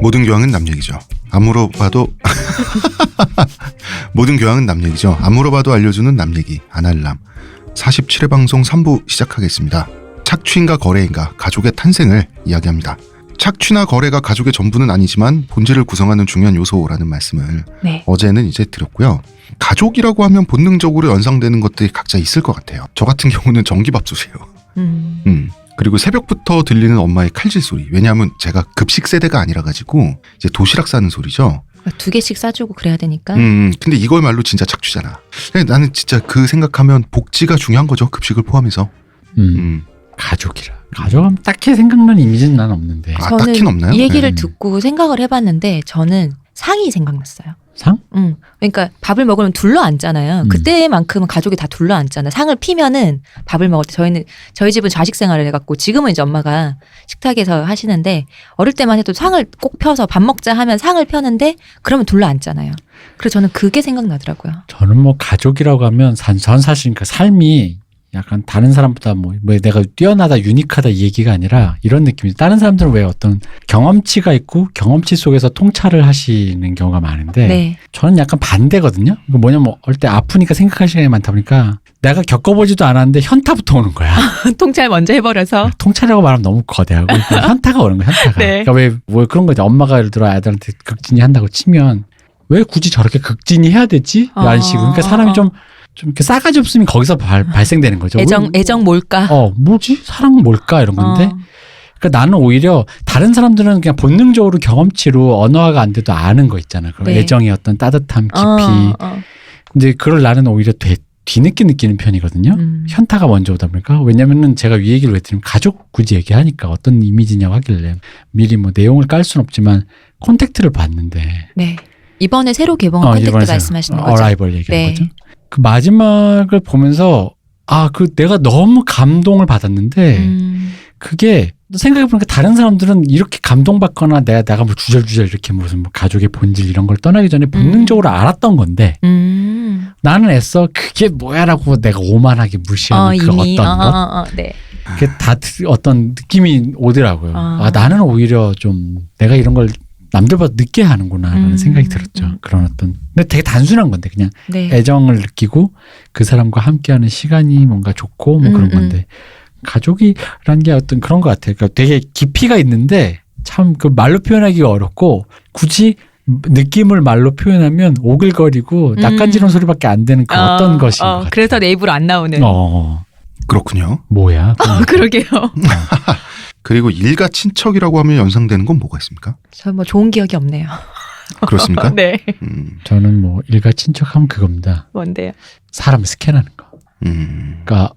모든 교양은 남 얘기죠. 안 물어봐도 모든 교양은 남 얘기죠. 안 물어봐도 알려주는 남 얘기 아날람 47회 방송 3부 시작하겠습니다. 착취인가 거래인가 가족의 탄생을 이야기합니다. 착취나 거래가 가족의 전부는 아니지만 본질을 구성하는 중요한 요소라는 말씀을 어제는 이제 드렸고요. 가족이라고 하면 본능적으로 연상되는 것들이 각자 있을 것 같아요. 저 같은 경우는 전기밥솥이에요. 그리고 새벽부터 들리는 엄마의 칼질 소리. 왜냐하면 제가 급식 세대가 아니라 가지고 이제 도시락 싸는 소리죠. 2개씩 싸주고 그래야 되니까. 근데 이거말로 진짜 착취잖아. 나는 진짜 그 생각하면 복지가 중요한 거죠. 급식을 포함해서. 가족이라. 가족하면 딱히 생각나는 이미지는 난 없는데. 아, 딱히는 없나요? 이 얘기를 듣고 생각을 해봤는데 저는 상이 생각났어요. 상? 그러니까 밥을 먹으면 둘러앉잖아요. 그때만큼은 가족이 다 둘러앉잖아요. 상을 피면은 밥을 먹을 때 저희 집은 자식 생활을 해갖고 지금은 이제 엄마가 식탁에서 하시는데 어릴 때만 해도 상을 꼭 펴서 밥 먹자 하면 상을 펴는데 그러면 둘러앉잖아요. 그래서 저는 그게 생각나더라고요. 저는 뭐 가족이라고 하면 전 사실 그 삶이 약간 다른 사람보다 뭐 내가 뛰어나다 유니크하다 이 얘기가 아니라 이런 느낌이죠. 다른 사람들은 왜 어떤 경험치가 있고 경험치 속에서 통찰을 하시는 경우가 많은데 저는 약간 반대거든요. 뭐냐면 어릴 때 아프니까 생각할 시간이 많다 보니까 내가 겪어보지도 않았는데 현타부터 오는 거야. 통찰 먼저 해버려서. 통찰이라고 말하면 너무 거대하고 현타가 오는 거야. 현타가. 그러니까 왜 그런 거죠. 엄마가 예를 들어 아이들한테 극진이 한다고 치면 왜 굳이 저렇게 극진이 해야 되지? 라는 식으로. 그러니까 사람이 좀 이렇게 싸가지 없으면 거기서 발생되는 거죠. 애정 뭘까? 뭐지? 사랑 뭘까? 이런 건데. 그러니까 나는 오히려 다른 사람들은 그냥 본능적으로 경험치로 언어화가 안 돼도 아는 거 있잖아. 그 애정의 어떤 따뜻함, 깊이. 근데 그걸 나는 오히려 뒤늦게 느끼는 편이거든요. 현타가 먼저 오다 보니까. 왜냐면은 제가 이 얘기를 왜 드리면 가족 굳이 얘기하니까 어떤 이미지냐고 하길래 미리 뭐 내용을 깔 수는 없지만 콘택트를 봤는데. 이번에 새로 개봉한 콘택트 말씀하시는 거죠? 어라이벌 얘기하는 거죠. 그 마지막을 보면서 내가 너무 감동을 받았는데 그게 생각해보니까 다른 사람들은 이렇게 감동받거나 내가 뭐 주절주절 이렇게 무슨 뭐 가족의 본질 이런 걸 떠나기 전에 본능적으로 알았던 건데 나는 애써 그게 뭐야라고 내가 오만하게 무시하는 그 어떤 것 그게 다 어떤 느낌이 오더라고요. 나는 오히려 좀 내가 이런 걸 남들보다 늦게 하는구나라는 생각이 들었죠. 그런 어떤 근데 되게 단순한 건데 그냥 애정을 느끼고 그 사람과 함께하는 시간이 뭔가 좋고 뭐 그런 건데 가족이라는 게 어떤 그런 것 같아요. 그러니까 되게 깊이가 있는데 참 그 말로 표현하기가 어렵고 굳이 느낌을 말로 표현하면 오글거리고 낯간지러운 소리밖에 안 되는 그 어떤 것인 것 같아요. 그래서 내 입으로 안 나오는. 그렇군요. 뭐야? 그러게요. 그리고 일가 친척이라고 하면 연상되는 건 뭐가 있습니까? 저 뭐 좋은 기억이 없네요. 그렇습니까? 네. 저는 뭐 일가 친척하면 그겁니다. 뭔데요? 사람 스캔하는 거. 그러니까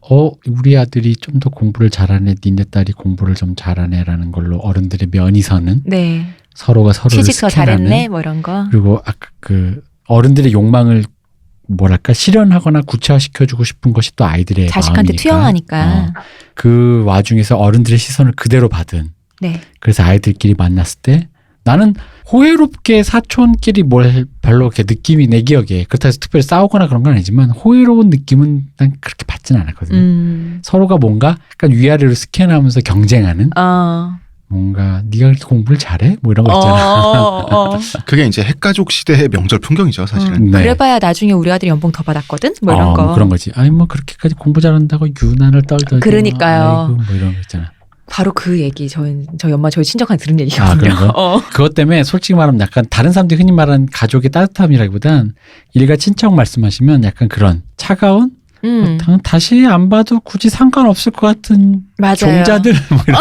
우리 아들이 좀 더 공부를 잘하네, 니네 딸이 공부를 좀 잘하네라는 걸로 어른들의 면이 서는. 서로가 서로를 취직서 스캔하는. 잘했네, 뭐 이런 거. 그리고 아까 그 어른들의 욕망을 뭐랄까 실현하거나 구체화시켜주고 싶은 것이 또 아이들의 자식한테 마음이니까. 투영하니까. 그 와중에서 어른들의 시선을 그대로 받은. 그래서 아이들끼리 만났을 때 나는 호혜롭게 사촌끼리 뭘 별로 이렇게 느낌이 내 기억에 그렇다고 해서 특별히 싸우거나 그런 건 아니지만 호혜로운 느낌은 난 그렇게 받지는 않았거든요. 서로가 뭔가 약간 위아래로 스캔하면서 경쟁하는 뭔가 네가 그렇게 공부를 잘해? 뭐 이런 거 있잖아. 그게 이제 핵가족 시대의 명절 풍경이죠, 사실은. 그래봐야 나중에 우리 아들이 연봉 더 받았거든? 뭐 이런 거. 뭐 그런 거지. 뭐 그렇게까지 공부 잘한다고 유난을 떨더니. 그러니까요. 아이고, 뭐 이런 거 있잖아. 바로 그 얘기 저희 엄마 저희 친척한테 들은 얘기거든요. 그런 거? 그것 때문에 솔직히 말하면 약간 다른 사람들이 흔히 말하는 가족의 따뜻함이라기보단 일가 친척 말씀하시면 약간 그런 차가운 다시 안 봐도 굳이 상관없을 것 같은 종자들 뭐 이런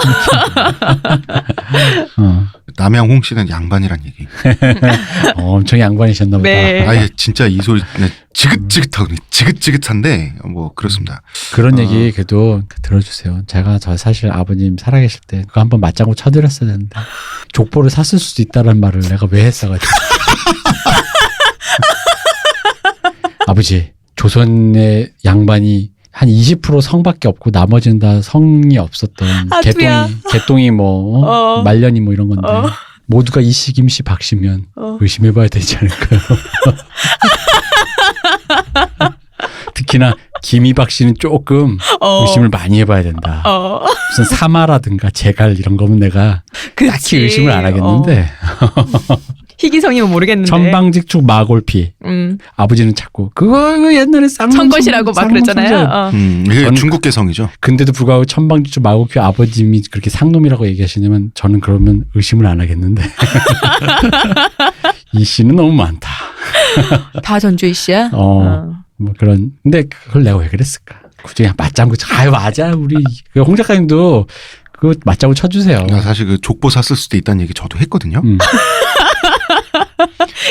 남양홍 씨는 양반이란 얘기. 엄청 양반이셨나 보다. 아예 진짜 이 소리 지긋지긋한데 뭐 그렇습니다. 그런 얘기 그래도 들어주세요. 제가 사실 아버님 살아계실 때 그거 한번 맞장구 쳐드렸어야 되는데 족보를 샀을 수도 있다는 말을 내가 왜 했어가지고. 아버지 조선의 양반이 한 20% 성밖에 없고 나머지는 다 성이 없었던 개똥이 뭐 말년이 뭐 이런 건데 모두가 이씨 김씨 박씨면 의심해봐야 되지 않을까요? 특히나 김이박 씨는 조금 의심을 많이 해봐야 된다. 무슨 사마라든가 제갈 이런 거면 내가 딱히 의심을 안 하겠는데 희귀성이면 모르겠는데. 천방직축 마골피. 아버지는 자꾸 그거 옛날에 청것이라고 막 그랬잖아요. 이게 저는 중국 개성이죠. 근데도 불구하고 천방직축 마골피 아버님이 그렇게 상놈이라고 얘기하시냐면 저는 그러면 의심을 안 하겠는데 이 씨는 너무 많다. 다 전주희 씨야? 뭐 그런. 근데 그걸 내가 왜 그랬을까? 굳이 그냥 맞장구 아유 맞아 우리 홍 작가님도 그거 맞장구 쳐주세요. 나 사실 그 족보 샀을 수도 있다는 얘기 저도 했거든요.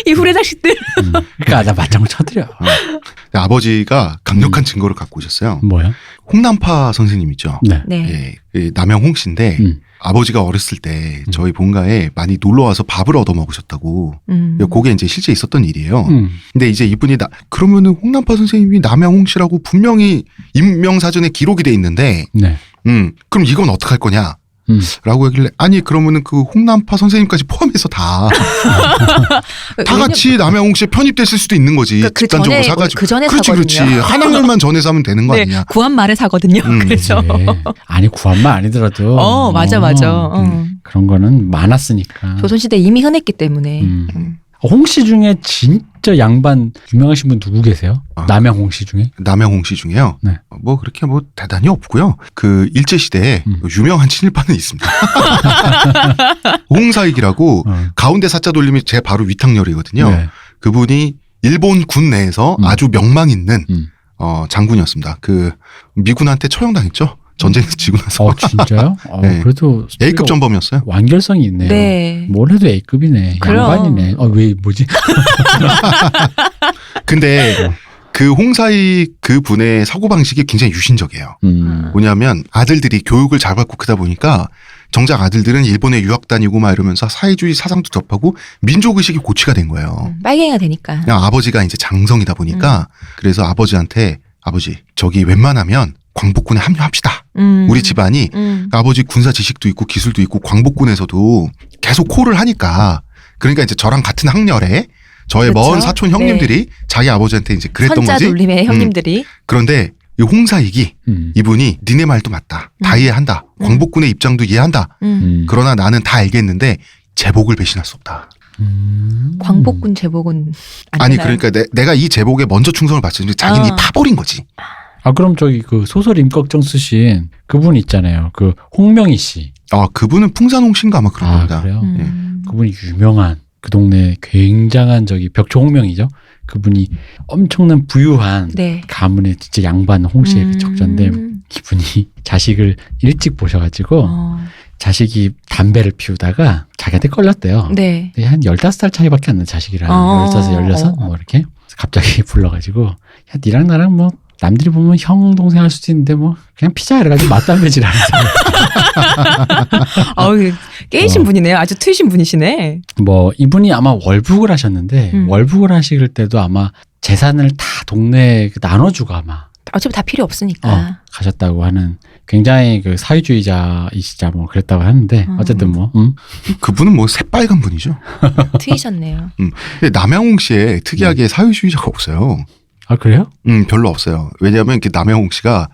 이 후레 자식들. 그러니까 나 맞장구 쳐드려. 아버지가 강력한 증거를 갖고 오셨어요. 뭐야? 홍남파 선생님 있죠. 네. 네. 예, 그 남양홍 씨인데 아버지가 어렸을 때 저희 본가에 많이 놀러 와서 밥을 얻어 먹으셨다고. 그게 이제 실제 있었던 일이에요. 근데 이제 이분이 그러면은 홍남파 선생님이 남양홍 씨라고 분명히 인명사전에 기록이 돼 있는데, 네. 그럼 이건 어떡할 거냐? 라고 하길래 아니 그러면은 그 홍남파 선생님까지 포함해서 다 같이 남양홍 씨에 편입됐을 수도 있는 거지. 그러니까 그 집단적으로 전에 사가지고. 그 전에 그렇지 사거든요. 그렇지. 한학년만 전에 사면 되는 거 네, 아니냐. 구한 말에 사거든요. 그래서. 네. 아니 구한말 아니더라도. 맞아. 그런 거는 많았으니까. 조선시대 이미 흔했기 때문에. 홍 씨 중에 진짜 양반 유명하신 분 누구 계세요? 남양홍 씨 중에? 남양홍 씨 중에요. 네. 뭐 그렇게 뭐 대단히 없고요. 그 일제 시대에 유명한 친일파는 있습니다. 홍사익이라고 가운데 사자 돌림이 제 바로 위탁열이거든요. 네. 그분이 일본 군 내에서 아주 명망 있는 장군이었습니다. 그 미군한테 처형당했죠. 전쟁에서 지고 나서. 진짜요? 네. 그래도 A급 전범이었어요. 완결성이 있네요. 네. 뭘 해도 A급이네. 그럼. 양반이네. 왜 뭐지? 근데 그 홍사익 그 분의 사고방식이 굉장히 유신적이에요. 뭐냐면 아들들이 교육을 잘 받고 크다 보니까 정작 아들들은 일본에 유학 다니고 막 이러면서 사회주의 사상도 접하고 민족의식이 고취가 된 거예요. 빨갱이가 되니까. 그냥 아버지가 이제 장성이다 보니까 그래서 아버지한테 아버지 저기 웬만하면 광복군에 합류합시다. 우리 집안이 아버지 군사 지식도 있고 기술도 있고 광복군에서도 계속 콜을 하니까 그러니까 이제 저랑 같은 학년에 저의 그렇죠? 먼 사촌 형님들이 자기 아버지한테 이제 그랬던 선자 거지. 돌림의 형님들이. 그런데 이 홍사익이 이분이 니네 말도 맞다. 다 이해한다. 광복군의 입장도 이해한다. 그러나 나는 다 알겠는데 제복을 배신할 수 없다. 광복군 제복은 아니 되나요? 그러니까 내가 이 제복에 먼저 충성을 바쳤는데 자기는 파버린 거지. 그럼 저기 그 소설 임꺽정 쓰신 그분 있잖아요. 그 홍명희 씨. 그분은 풍산홍 씨인가 아마 그런 겁니다. 그래요? 예. 그분이 유명한 그 동네 굉장한 저기 벽조 홍명이죠. 그분이 엄청난 부유한 네. 가문의 진짜 양반 홍 씨의 그 적자인데 이분이 자식을 일찍 보셔가지고 자식이 담배를 피우다가 자기한테 걸렸대요. 네. 근데 한 15살 차이밖에 안 나는 자식이랑 15, 16 뭐 이렇게 그래서 갑자기 불러가지고 야 니랑 나랑 뭐 남들이 보면 형 동생 할 수도 있는데 뭐 그냥 피자 이래가지고 맞담배질 하면서 깨이신 분이네요. 아주 트이신 분이시네. 뭐 이분이 아마 월북을 하셨는데 월북을 하실 때도 아마 재산을 다 동네에 나눠주고 아마 어차피 다 필요 없으니까. 가셨다고 하는 굉장히 그 사회주의자이시자 뭐 그랬다고 하는데 어쨌든 뭐 그분은 뭐 새빨간 분이죠. 트이셨네요. 근데 남양홍 씨에 특이하게 사회주의자가 없어요. 그래요? 별로 없어요. 왜냐하면 남양홍 씨가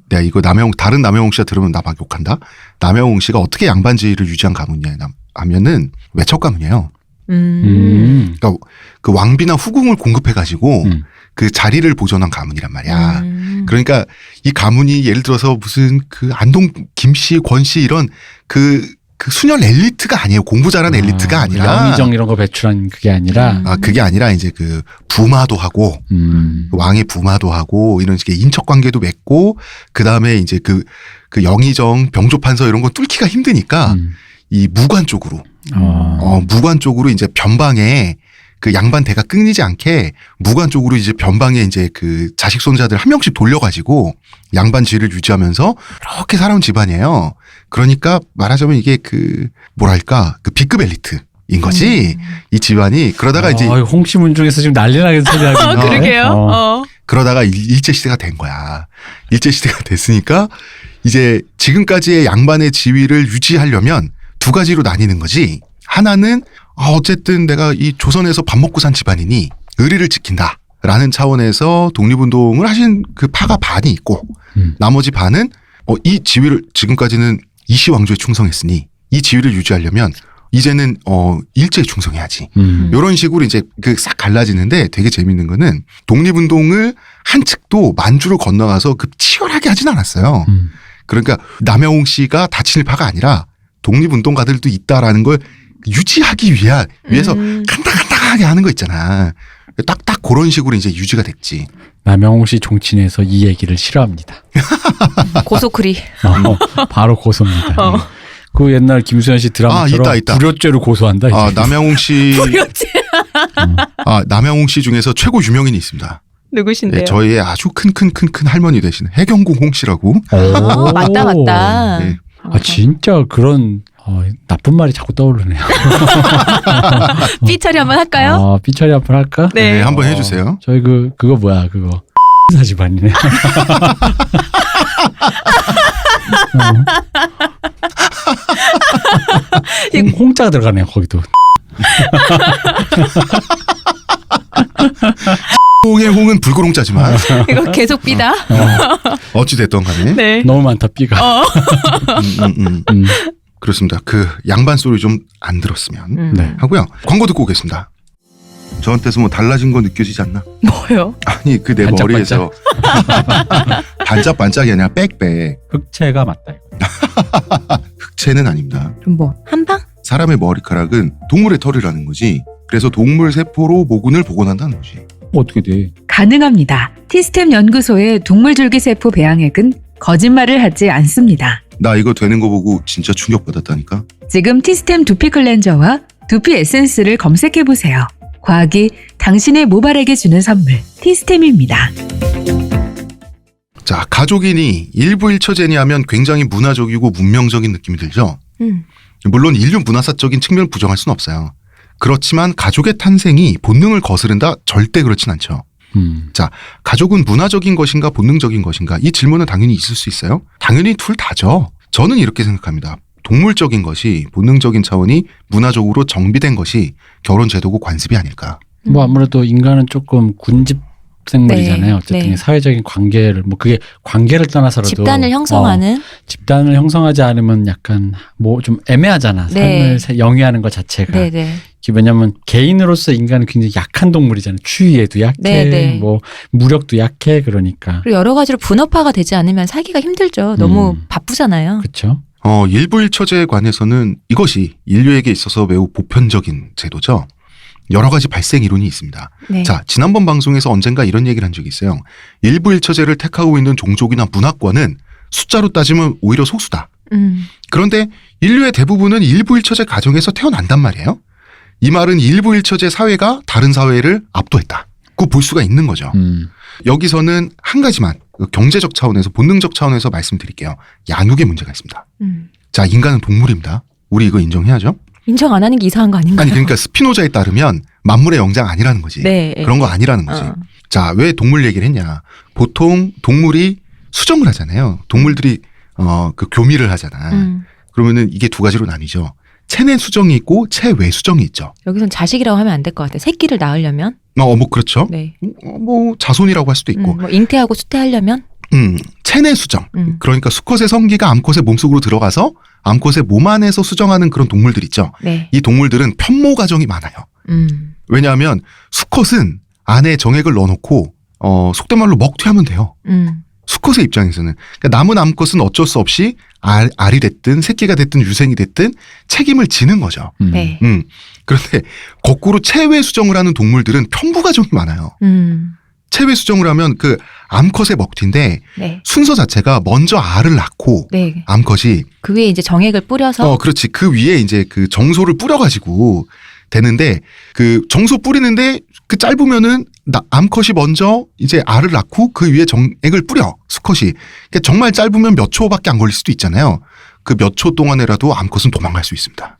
내가 이거 다른 남양홍 씨가 들으면 나 막 욕한다. 남양홍 씨가 어떻게 양반지를 유지한 가문이냐 하면은 외척 가문이에요. 그러니까 그 왕비나 후궁을 공급해가지고 그 자리를 보존한 가문이란 말이야. 그러니까 이 가문이 예를 들어서 무슨 그 안동 김씨, 권씨 이런 그 순혈 엘리트가 아니에요. 공부 잘한 엘리트가 아니라. 영의정 이런 거 배출한 그게 아니라. 그게 아니라 이제 그 부마도 하고, 왕의 부마도 하고, 이런 식의 인척 관계도 맺고, 그 다음에 이제 그 영의정, 병조판서 이런 거 뚫기가 힘드니까, 이 무관 쪽으로, 무관 쪽으로 이제 변방에 그 양반 대가 끊이지 않게 무관 쪽으로 이제 변방에 이제 그 자식 손자들 한 명씩 돌려가지고 양반 지위를 유지하면서 이렇게 살아온 집안이에요. 그러니까 말하자면 이게 그 뭐랄까 그 B급 엘리트인 거지. 이 집안이 그러다가 이제 홍씨 문중에서 지금 난리 나겠는 소리 하고 있네. 그러게요. 그러다가 일제 시대가 된 거야. 일제 시대가 됐으니까 이제 지금까지의 양반의 지위를 유지하려면 두 가지로 나뉘는 거지. 하나는 어쨌든 내가 이 조선에서 밥 먹고 산 집안이니 의리를 지킨다라는 차원에서 독립운동을 하신 그 파가 반이 있고 나머지 반은 이 지위를 지금까지는 이시왕조에 충성했으니 이 지위를 유지하려면 이제는 일제에 충성해야지. 음. 이런 식으로 이제 그 싹 갈라지는데 되게 재밌는 거는 독립운동을 한 측도 만주를 건너가서 그 치열하게 하진 않았어요. 그러니까 남영웅 씨가 다친 일파가 아니라 독립운동가들도 있다라는 걸 유지하기 위해서 간당간당하게 하는 거 있잖아. 딱 그런 식으로 이제 유지가 됐지. 남영웅 씨 종친에서 이 얘기를 싫어합니다. 고소크리. 바로 고소입니다. 그 옛날 김수현 씨 드라마처럼 있다. 불효죄로 고소한다. 이제. 남영웅 씨. 남영웅 씨 중에서 최고 유명인이 있습니다. 누구신데요? 네, 저희의 아주 큰 할머니 되시는 해경궁 홍 씨라고. 맞다. 네. 진짜 그런 나쁜 말이 자꾸 떠오르네요. 삐처리 한번 할까요? 삐처리 한번 할까? 네, 한번 해주세요. 저희 그거 뭐야 그거 사집안이네. 홍자가 들어가네요 거기도. 홍의 홍은 불고롱자지만 이거 계속 삐다. 어찌됐던 간에 네. 너무 많다 삐가. 그렇습니다. 그 양반 소리 좀 안 들었으면 네. 하고요. 광고 듣고 오겠습니다. 저한테서 뭐 달라진 거 느껴지지 않나? 뭐요? 아니 그 내 머리에서 반짝반짝이 아니라 빽빽. 흑채가 맞다. 흑채는 아닙니다. 그럼 뭐 한방? 사람의 머리카락은 동물의 털이라는 거지. 그래서 동물 세포로 모근을 복원한다는 거지. 어떻게 돼? 가능합니다. 티스템 연구소의 동물줄기세포 배양액은 거짓말을 하지 않습니다. 나 이거 되는 거 보고 진짜 충격받았다니까. 지금 티스템 두피 클렌저와 두피 에센스를 검색해보세요. 과학이 당신의 모발에게 주는 선물, 티스템입니다. 자, 가족이니 일부 일처제니 하면 굉장히 문화적이고 문명적인 느낌이 들죠. 물론 인류 문화사적인 측면을 부정할 수는 없어요. 그렇지만 가족의 탄생이 본능을 거스른다? 절대 그렇진 않죠. 자, 가족은 문화적인 것인가 본능적인 것인가? 이 질문은 당연히 있을 수 있어요. 당연히 둘 다죠. 저는 이렇게 생각합니다. 동물적인 것이 본능적인 차원이 문화적으로 정비된 것이 결혼 제도고 관습이 아닐까. 뭐 아무래도 인간은 조금 군집 생물이잖아요. 네, 어쨌든 네. 사회적인 관계를 뭐 그게 관계를 떠나서라도 집단을 형성하는. 집단을 형성하지 않으면 약간 뭐 좀 애매하잖아. 네. 삶을 영위하는 것 자체가. 네네. 왜냐하면 개인으로서 인간은 굉장히 약한 동물이잖아요. 추위에도 약해, 네네. 뭐 무력도 약해. 그러니까 그리고 여러 가지로 분업화가 되지 않으면 살기가 힘들죠. 너무 바쁘잖아요. 그렇죠. 일부 일처제에 관해서는 이것이 인류에게 있어서 매우 보편적인 제도죠. 여러 가지 발생 이론이 있습니다. 네. 자, 지난번 방송에서 언젠가 이런 얘기를 한 적이 있어요. 일부 일처제를 택하고 있는 종족이나 문화권은 숫자로 따지면 오히려 소수다. 그런데 인류의 대부분은 일부 일처제 가정에서 태어난단 말이에요. 이 말은 일부 일처제 사회가 다른 사회를 압도했다. 그거 볼 수가 있는 거죠. 여기서는 한 가지만 경제적 차원에서 본능적 차원에서 말씀드릴게요. 양육의 문제가 있습니다. 자, 인간은 동물입니다. 우리 이거 인정해야죠. 인정 안 하는 게 이상한 거 아닌가요? 아니 그러니까 스피노자에 따르면 만물의 영장 아니라는 거지. 네. 그런 거 아니라는 거지. 어. 자, 왜 동물 얘기를 했냐. 보통 동물이 수정을 하잖아요. 동물들이 그 교미를 하잖아. 그러면은 이게 두 가지로 나뉘죠. 체내 수정이 있고 체외 수정이 있죠. 여기선 자식이라고 하면 안 될 것 같아요. 새끼를 낳으려면. 뭐 그렇죠. 네. 뭐 자손이라고 할 수도 있고. 뭐 잉태하고 수태하려면. 체내 수정. 그러니까 수컷의 성기가 암컷의 몸속으로 들어가서 암컷의 몸 안에서 수정하는 그런 동물들 있죠. 네. 이 동물들은 편모 과정이 많아요. 왜냐하면 수컷은 안에 정액을 넣어놓고 속된 말로 먹튀하면 돼요. 수컷의 입장에서는. 그러니까 남은 암컷은 어쩔 수 없이 알이 됐든 새끼가 됐든 유생이 됐든 책임을 지는 거죠. 네. 그런데 거꾸로 체외 수정을 하는 동물들은 편부 과정이 많아요. 체외 수정을 하면 그 암컷의 먹튀인데 네. 순서 자체가 먼저 알을 낳고 네. 암컷이 그 위에 이제 정액을 뿌려서. 그렇지. 그 위에 이제 그 정소를 뿌려가지고 되는데 그 정소 뿌리는데 그 짧으면은 암컷이 먼저 이제 알을 낳고 그 위에 정액을 뿌려 수컷이. 그러니까 정말 짧으면 몇 초밖에 안 걸릴 수도 있잖아요. 그 몇 초 동안에라도 암컷은 도망갈 수 있습니다.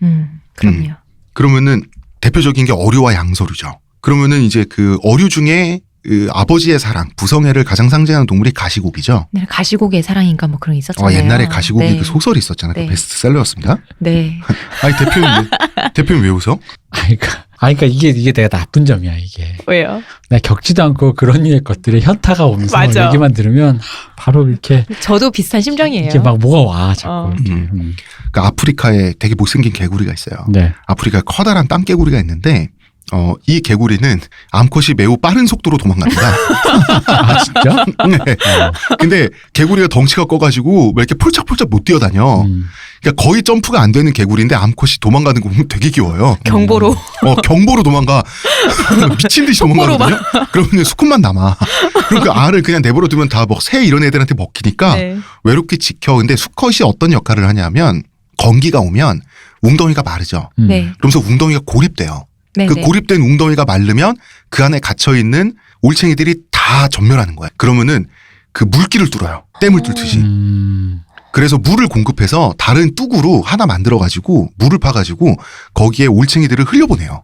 그럼요. 그러면은 대표적인 게 어류와 양서류죠. 그러면은 이제 그 어류 중에 그 아버지의 사랑, 부성애를 가장 상징하는 동물이 가시고기죠. 네, 가시고기의 사랑인가 뭐 그런 게 있었잖아요. 옛날에 가시고기 네. 그 소설이 있었잖아요. 네. 그 베스트셀러였습니다. 네. 아니 대표님 왜 웃어? 그러니까 이게 내가 나쁜 점이야 이게. 왜요? 내가 겪지도 않고 그런 류의 것들에 현타가 오면서 맞아. 얘기만 들으면 바로 이렇게 저도 비슷한 심정이에요. 이게 막 뭐가 와 자꾸. 이렇게. 그러니까 아프리카에 되게 못생긴 개구리가 있어요. 네. 아프리카에 커다란 땅개구리가 있는데 이 개구리는 암컷이 매우 빠른 속도로 도망갑니다. 아 진짜? 네. 근데 개구리가 덩치가 커가지고 왜 이렇게 폴짝폴짝 못 뛰어다녀. 그러니까 거의 점프가 안 되는 개구리인데 암컷이 도망가는 거 보면 되게 귀여워요. 경보로. 경보로 도망가. 미친 듯이 도망가거든요. 그러면 수컷만 남아. 그럼 그 알을 그냥 내버려 두면 다 뭐 새 이런 애들한테 먹히니까 네. 외롭게 지켜. 근데 수컷이 어떤 역할을 하냐면 건기가 오면 웅덩이가 마르죠. 네. 그러면서 웅덩이가 고립돼요. 네. 그 고립된 웅덩이가 마르면 그 안에 갇혀있는 올챙이들이 다 전멸하는 거예요. 그러면은 그 물길을 뚫어요. 댐을 뚫듯이. 그래서 물을 공급해서 다른 뚝으로 하나 만들어가지고 물을 파가지고 거기에 올챙이들을 흘려보내요.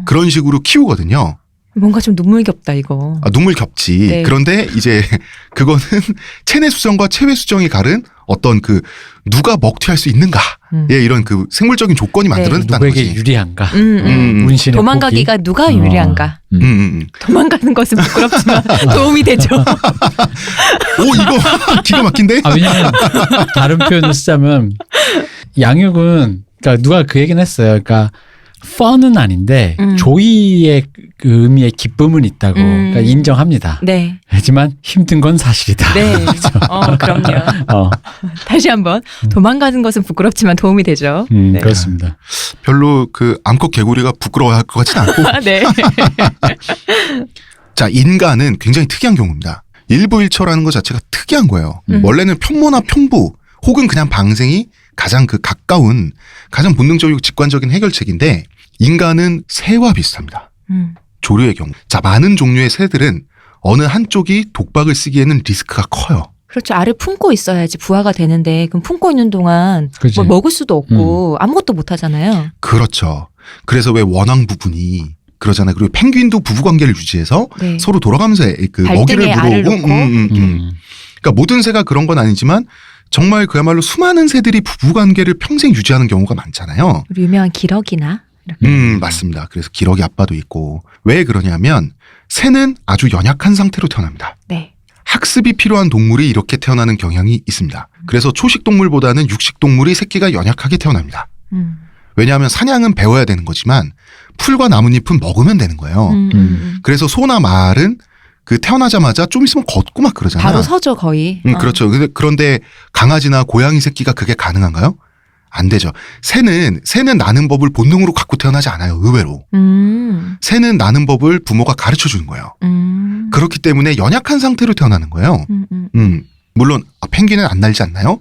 그런 식으로 키우거든요. 뭔가 좀 눈물겹다 이거. 눈물 겹지. 네. 그런데 이제 그거는 체내 수정과 체외 수정이 가른 어떤 그 누가 먹튀할 수 있는가. 예, 이런 그 생물적인 조건이 만들어냈다는 누구에게 거지. 유리한가? 음. 도망가기가 누가 유리한가? 도망가는 것은 부끄럽지만 도움이 되죠. 오, 이거 기가 막힌데? 왜냐면 다른 표현을 쓰자면 양육은 그러니까 누가 그 얘기는 했어요. 그러니까 펀은 아닌데 조이의 그 의미의 기쁨은 있다고 그러니까 인정합니다. 네. 하지만 힘든 건 사실이다. 네. 그럼요. 다시 한번 도망가는 것은 부끄럽지만 도움이 되죠. 네. 그렇습니다. 별로 그 암컷 개구리가 부끄러워할 것 같진 않고. 네. 자, 인간은 굉장히 특이한 경우입니다. 일부일처라는 것 자체가 특이한 거예요. 원래는 평모나 평부 혹은 그냥 방생이 가장 그 가까운 가장 본능적이고 직관적인 해결책인데 인간은 새와 비슷합니다. 조류의 경우. 자, 많은 종류의 새들은 어느 한쪽이 독박을 쓰기에는 리스크가 커요. 그렇죠. 알을 품고 있어야지 부화가 되는데 그럼 품고 있는 동안 그치. 뭐 먹을 수도 없고 아무것도 못 하잖아요. 그렇죠. 그래서 왜 원앙 부분이 그러잖아요. 그리고 펭귄도 부부관계를 유지해서 네. 서로 돌아가면서 그 먹이를 알을 물어오고. 놓고. 그러니까 모든 새가 그런 건 아니지만 정말 그야말로 수많은 새들이 부부관계를 평생 유지하는 경우가 많잖아요. 우리 유명한 기러기나 이렇게. 맞습니다. 그래서 기러기 아빠도 있고. 왜 그러냐면 새는 아주 연약한 상태로 태어납니다. 네. 학습이 필요한 동물이 이렇게 태어나는 경향이 있습니다. 그래서 초식 동물보다는 육식 동물이 새끼가 연약하게 태어납니다. 왜냐하면 사냥은 배워야 되는 거지만 풀과 나뭇잎은 먹으면 되는 거예요. 그래서 소나 말은 그 태어나자마자 좀 있으면 걷고 막 그러잖아요. 바로 서죠 거의. 그렇죠. 그런데 강아지나 고양이 새끼가 그게 가능한가요? 안 되죠. 새는 나는 법을 본능으로 갖고 태어나지 않아요. 의외로. 새는 나는 법을 부모가 가르쳐 주는 거예요. 그렇기 때문에 연약한 상태로 태어나는 거예요. 물론 펭귄은 안 날지 않나요?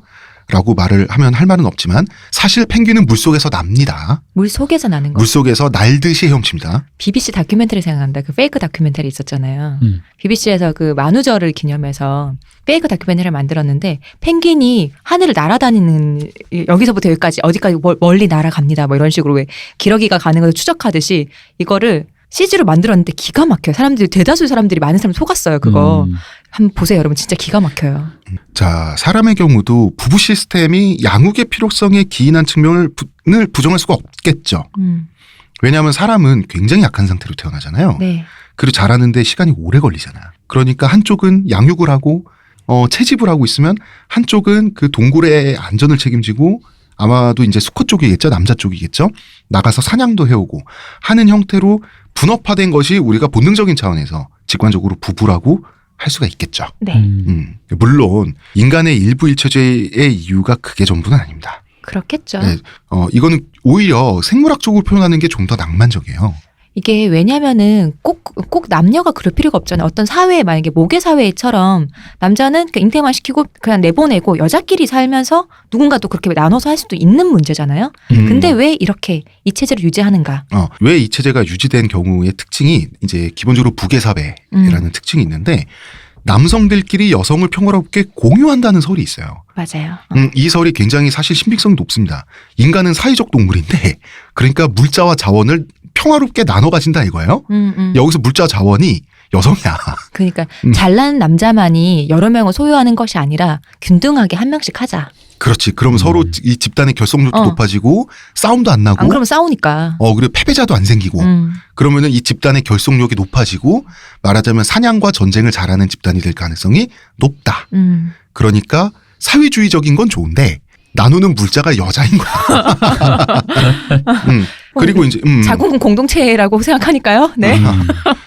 라고 말을 하면 할 말은 없지만 사실 펭귄은 물속에서 납니다. 물 속에서 나는 거. 물속에서 날듯이 헤엄칩니다. BBC 다큐멘터리 생각난다. 그 페이크 다큐멘터리 있었잖아요. BBC에서 그 만우절을 기념해서 페이크 다큐멘터리를 만들었는데 펭귄이 하늘을 날아다니는 여기서부터 여기까지 어디까지 멀리 날아갑니다. 뭐 이런 식으로 왜 기러기가 가는 것을 추적하듯이 이거를 CG로 만들었는데 기가 막혀요. 대다수 사람들이 많은 사람 속았어요. 그거. 한번 보세요. 여러분 진짜 기가 막혀요. 자, 사람의 경우도 부부 시스템이 양육의 필요성에 기인한 측면을 부정할 수가 없겠죠. 왜냐하면 사람은 굉장히 약한 상태로 태어나잖아요. 네. 그리고 자라는데 시간이 오래 걸리잖아요. 그러니까 한쪽은 양육을 하고 채집을 하고 있으면 한쪽은 그 동굴의 안전을 책임지고 아마도 이제 수컷 쪽이겠죠. 남자 쪽이겠죠. 나가서 사냥도 해오고 하는 형태로 분업화된 것이 우리가 본능적인 차원에서 직관적으로 부부라고 할 수가 있겠죠. 네. 물론 인간의 일부일체제의 이유가 그게 전부는 아닙니다. 그렇겠죠. 네, 이거는 오히려 생물학적으로 표현하는 게 좀 더 낭만적이에요. 이게 왜냐면은 꼭 남녀가 그럴 필요가 없잖아요. 어떤 사회에 만약에 모계 사회처럼 남자는 잉태만 시키고 그냥 내보내고 여자끼리 살면서 누군가 또 그렇게 나눠서 할 수도 있는 문제잖아요. 근데 왜 이렇게 이 체제를 유지하는가? 왜 이 체제가 유지된 경우의 특징이 이제 기본적으로 부계사배라는 특징이 있는데 남성들끼리 여성을 평화롭게 공유한다는 설이 있어요. 맞아요. 이 설이 굉장히 사실 신빙성이 높습니다. 인간은 사회적 동물인데 그러니까 물자와 자원을 평화롭게 나눠 가진다 이거예요. 여기서 물자 자원이 여성이야. 그러니까 잘난 남자만이 여러 명을 소유하는 것이 아니라 균등하게 한 명씩 하자. 그렇지. 그럼 서로 이 집단의 결속력도 높아지고 싸움도 안 나고. 안 그러면 싸우니까. 그리고 패배자도 안 생기고. 그러면은 이 집단의 결속력이 높아지고 말하자면 사냥과 전쟁을 잘하는 집단이 될 가능성이 높다. 그러니까 사회주의적인 건 좋은데 나누는 물자가 여자인 거야. 그리고 이제 자궁은 공동체라고 생각하니까요. 네.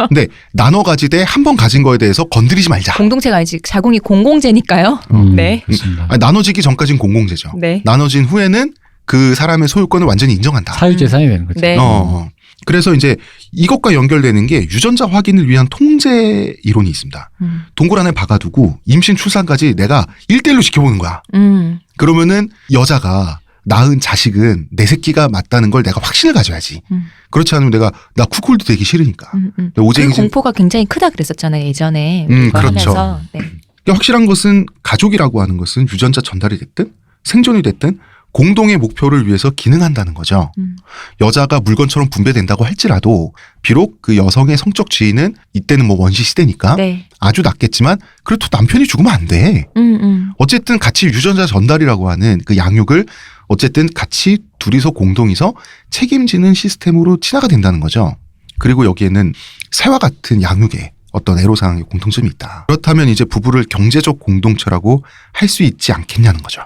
근데 나눠 가지되 한 번 가진 거에 대해서 건드리지 말자. 공동체가 아니지 자궁이 공공재니까요. 네. 그렇습니다. 아니, 나눠지기 전까지는 공공재죠. 네. 나눠진 후에는 그 사람의 소유권을 완전히 인정한다. 사유재산이 되는 거죠. 네. 그래서 이제 이것과 연결되는 게 유전자 확인을 위한 통제 이론이 있습니다. 동굴 안에 박아두고 임신 출산까지 내가 1대1로 지켜보는 거야. 그러면은 여자가 낳은 자식은 내 새끼가 맞다는 걸 내가 확신을 가져야지. 그렇지 않으면 나 쿠콜도 되기 싫으니까. 그 오쟁이 공포가 굉장히 크다 그랬었잖아요 예전에. 그렇죠. 하면서. 네. 확실한 것은 가족이라고 하는 것은 유전자 전달이 됐든 생존이 됐든 공동의 목표를 위해서 기능한다는 거죠. 여자가 물건처럼 분배된다고 할지라도 비록 그 여성의 성적 지위는 이때는 뭐 원시 시대니까 네. 아주 낮겠지만 그래도 남편이 죽으면 안 돼. 어쨌든 같이 유전자 전달이라고 하는 그 양육을 어쨌든 같이 둘이서 공동이서 책임지는 시스템으로 친화가 된다는 거죠. 그리고 여기에는 새와 같은 양육의 어떤 애로사항의 공통점이 있다. 그렇다면 이제 부부를 경제적 공동체라고 할 수 있지 않겠냐는 거죠.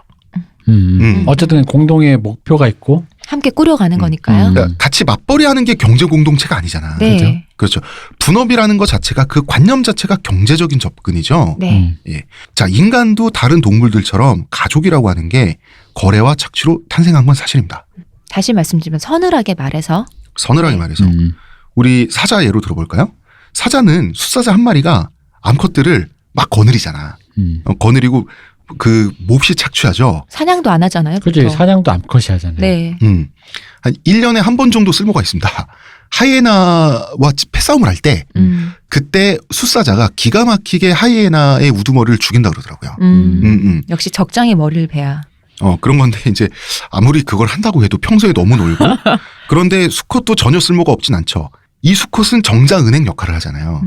어쨌든 공동의 목표가 있고 함께 꾸려가는 거니까요. 그러니까 같이 맞벌이하는 게 경제 공동체가 아니잖아. 네. 그렇죠. 분업이라는 것 자체가 그 관념 자체가 경제적인 접근이죠. 네. 예. 자, 인간도 다른 동물들처럼 가족이라고 하는 게 거래와 착취로 탄생한 건 사실입니다. 다시 말씀드리면 서늘하게 말해서 서늘하게 말해서 우리 사자 예로 들어볼까요? 사자는 숫사자 한 마리가 암컷들을 막 거느리잖아. 거느리고 그 몹시 착취하죠. 사냥도 안 하잖아요. 그렇죠. 보통. 사냥도 암컷이 하잖아요. 네. 한 1년에 한 번 정도 쓸모가 있습니다. 하이에나와 패싸움을 할 때 그때 숫사자가 기가 막히게 하이에나의 우두머리를 죽인다 그러더라고요. 역시 적장의 머리를 베야. 그런 건데 이제 아무리 그걸 한다고 해도 평소에 너무 놀고 그런데 수컷도 전혀 쓸모가 없진 않죠. 이 수컷은 정자 은행 역할을 하잖아요.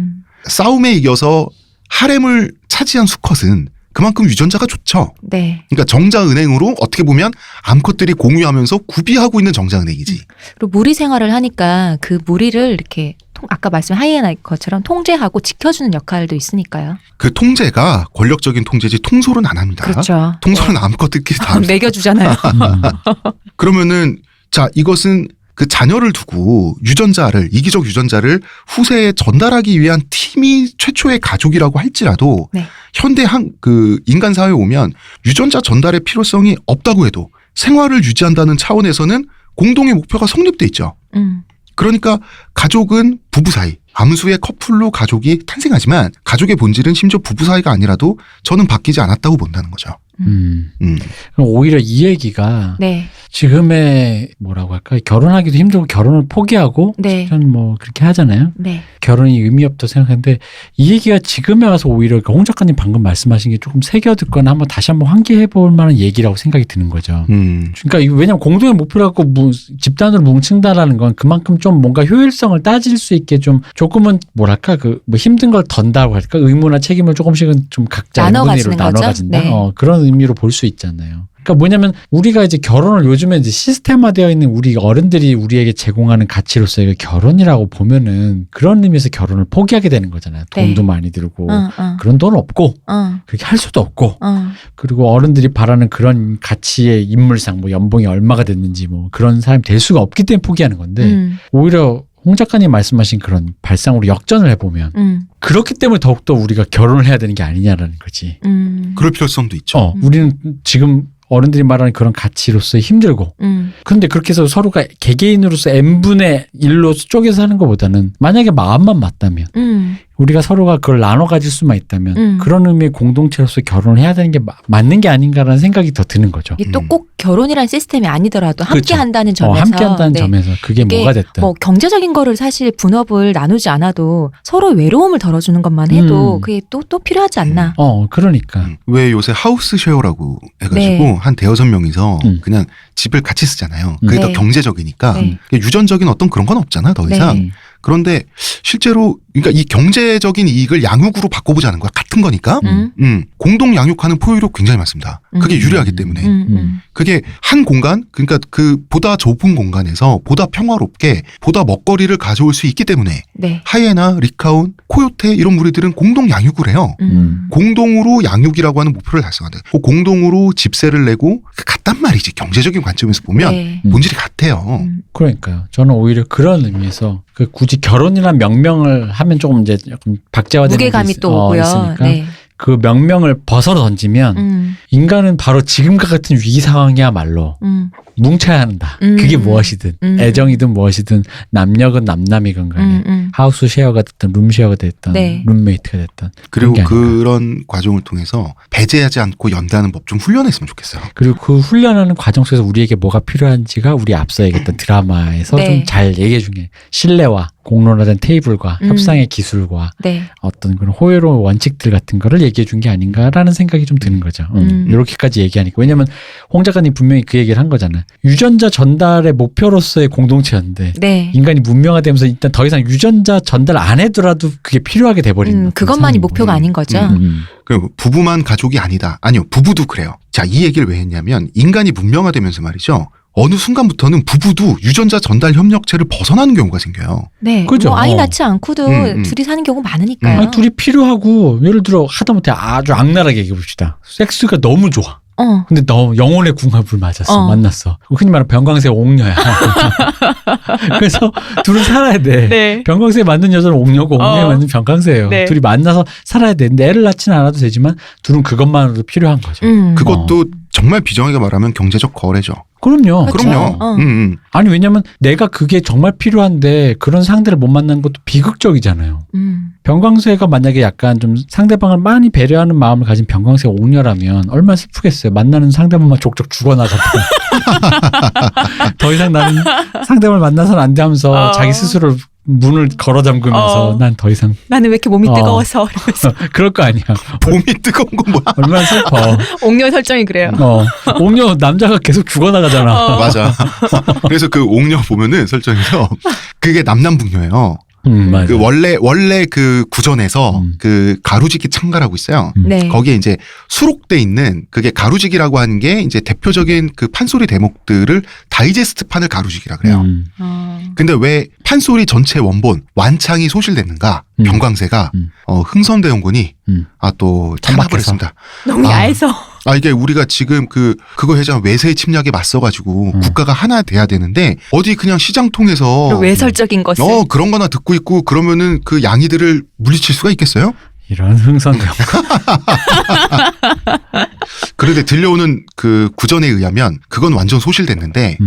싸움에 이겨서 하렘을 차지한 수컷은 그만큼 유전자가 좋죠. 네. 그러니까 정자은행으로 어떻게 보면 암컷들이 공유하면서 구비하고 있는 정자은행이지. 그리고 무리 생활을 하니까 그 무리를 이렇게 아까 말씀 하이에나 것처럼 통제하고 지켜주는 역할도 있으니까요. 그 통제가 권력적인 통제지 통솔은 안 합니다. 그렇죠. 통솔은 암컷들끼리 다 합니다. 매겨주잖아요. 그러면은 자 이것은 그 자녀를 두고 유전자를 이기적 유전자를 후세에 전달하기 위한 팀이 최초의 가족이라고 할지라도 네. 현대 그 인간 사회에 오면 유전자 전달의 필요성이 없다고 해도 생활을 유지한다는 차원에서는 공동의 목표가 성립돼 있죠. 그러니까 가족은 부부 사이, 암수의 커플로 가족이 탄생하지만 가족의 본질은 심지어 부부 사이가 아니라도 저는 바뀌지 않았다고 본다는 거죠. 그럼 오히려 이 얘기가 네. 지금의 뭐라고 할까 결혼하기도 힘들고 결혼을 포기하고 네. 저는 뭐 그렇게 하잖아요. 네. 결혼이 의미 없다고 생각하는데 이 얘기가 지금에 와서 오히려 홍 작가님 방금 말씀하신 게 조금 새겨듣거나 다시 한번 환기해 볼 만한 얘기라고 생각이 드는 거죠. 그러니까 왜냐하면 공동의 목표를 갖고 집단으로 뭉친다라는 건 그만큼 좀 뭔가 효율성을 따질 수 있게 좀 조금은 뭐랄까 뭐 힘든 걸 던다고 할까 의무나 책임을 조금씩은 좀 각자 나눠 나눠 가진다. 네. 그런 의미로 볼 수 있잖아요. 그러니까 뭐냐면 우리가 이제 결혼을 요즘에 이제 시스템화되어 있는 우리 어른들이 우리에게 제공하는 가치로서 이걸 결혼이라고 보면은 그런 의미에서 결혼을 포기하게 되는 거잖아요. 돈도 네. 많이 들고 어. 그런 돈 없고 그렇게 할 수도 없고 그리고 어른들이 바라는 그런 가치의 인물상 뭐 연봉이 얼마가 됐는지 뭐 그런 사람이 될 수가 없기 때문에 포기하는 건데 오히려 홍 작가님 말씀하신 그런 발상으로 역전을 해보면 그렇기 때문에 더욱더 우리가 결혼을 해야 되는 게 아니냐라는 거지. 그럴 필요성도 있죠. 우리는 지금 어른들이 말하는 그런 가치로서 힘들고 그런데 그렇게 해서 서로가 개개인으로서 n분의 1로 쪼개서 하는 것보다는 만약에 마음만 맞다면 우리가 서로가 그걸 나눠 가질 수만 있다면 그런 의미의 공동체로서 결혼을 해야 되는 게 맞는 게 아닌가라는 생각이 더 드는 거죠. 이게 또 꼭 결혼이라는 시스템이 아니더라도 함께 그렇죠. 한다는 점에서 함께 한다는 네. 점에서 그게 뭐가 됐든 뭐 경제적인 거를 사실 분업을 나누지 않아도 서로 외로움을 덜어주는 것만 해도 그게 또 필요하지 않나. 그러니까 왜 요새 하우스 쉐어라고 해가지고 네. 한 대여섯 명이서 그냥 집을 같이 쓰잖아요. 그게 네. 더 경제적이니까 네. 유전적인 어떤 그런 건 없잖아 더 이상. 네. 그런데 실제로 그러니까 이 경제적인 이익을 양육으로 바꿔보자는 거야. 같은 거니까. 공동 양육하는 포유류 굉장히 많습니다. 그게 유리하기 때문에. 그게 한 공간, 그러니까 그 보다 좁은 공간에서 보다 평화롭게 보다 먹거리를 가져올 수 있기 때문에 네. 하이에나, 리카온, 코요테 이런 무리들은 공동 양육을 해요. 공동으로 양육이라고 하는 목표를 달성한다. 그 공동으로 집세를 내고 같단 말이지. 경제적인 관점에서 보면 네. 본질이 같아요. 그러니까요. 저는 오히려 그런 의미에서 그 굳이 결혼이란 명명을 하면 조금 이제 약간 박제화되는 무게감이 게 또 오고요. 있으니까 네. 그 명명을 벗어 던지면 인간은 바로 지금과 같은 위기 상황이야말로 뭉쳐야 한다. 그게 무엇이든 애정이든 무엇이든 남녀건 남남이건 간에 하우스 쉐어가 됐든 룸 쉐어가 됐든 네. 룸메이트가 됐든 그리고 그런 게 아닐까. 그런 과정을 통해서 배제하지 않고 연대하는 법 좀 훈련했으면 좋겠어요. 그리고 그 훈련하는 과정 속에서 우리에게 뭐가 필요한지가 우리 앞서 얘기했던 드라마에서 네. 좀 잘 얘기해 준 게 신뢰와 공론화된 테이블과 협상의 기술과 네. 어떤 그런 호혜로운 원칙들 같은 거를 얘기해 준 게 아닌가라는 생각이 좀 드는 거죠. 이렇게까지 얘기하니까. 왜냐면 홍 작가님 분명히 그 얘기를 한 거잖아요. 유전자 전달의 목표로서의 공동체였는데 네. 인간이 문명화되면서 일단 더 이상 유전자 전달 안 해더라도 그게 필요하게 돼버리는 어떤 그것만이 상황인 목표가 거예요. 아닌 거죠. 그리고 부부만 가족이 아니다. 아니요. 부부도 그래요. 자, 이 얘기를 왜 했냐면 인간이 문명화되면서 말이죠. 어느 순간부터는 부부도 유전자 전달 협력체를 벗어나는 경우가 생겨요. 네. 그죠. 뭐 아이 낳지 않고도 둘이 사는 경우 많으니까요. 아니, 둘이 필요하고 예를 들어 하다못해 아주 악랄하게 얘기해 봅시다. 섹스가 너무 좋아. 근데 너 영혼의 궁합을 맞았어. 만났어. 흔히 말하는 병광세 옥녀야. 그래서 둘은 살아야 돼. 네. 병광세에 맞는 여자는 옥녀고 옥녀에 맞는 병광세예요. 네. 둘이 만나서 살아야 돼. 근데 애를 낳지는 않아도 되지만 둘은 그것만으로도 필요한 거죠. 그것도 정말 비정하게 말하면 경제적 거래죠. 그럼요. 그렇죠. 그럼요. 아니 왜냐면 내가 그게 정말 필요한데 그런 상대를 못 만나는 것도 비극적이잖아요. 병광세가 만약에 약간 좀 상대방을 많이 배려하는 마음을 가진 병광세가 옥녀라면 얼마나 슬프겠어요. 만나는 상대방만 족족 죽어나가고 더 이상 나는 상대방을 만나서는 안 돼 하면서 자기 스스로 문을 걸어 잠그면서 난 더 이상 나는 왜 이렇게 몸이 뜨거워서 이러면서. 그럴 거 아니야. 봄이 뜨거운 건 뭐야? 얼마나 슬퍼. 옥녀 설정이 그래요. 옥녀 남자가 계속 죽어나가잖아. 맞아. 그래서 그 옥녀 보면은 설정에서 그게 남남북녀예요. 맞아. 그 원래 그 구전에서 그 가루지기 창가라고 있어요. 네. 거기에 이제 수록돼 있는 그게 가루지기라고 하는 게 이제 대표적인 그 판소리 대목들을 다이제스트 판을 가루지기라 그래요. 근데 왜 판소리 전체 원본 완창이 소실됐는가? 병광세가 흥선대원군이 또 참박을 했습니다. 너무 야해서. 이게 우리가 지금 그거 해자 외세 침략에 맞서가지고 국가가 하나 돼야 되는데 어디 그냥 시장 통해서 외설적인 것을. 그런 거나 듣고 있고 그러면은 그 양이들을 물리칠 수가 있겠어요? 이런 흥선대원. 그런데 들려오는 그 구전에 의하면 그건 완전 소실됐는데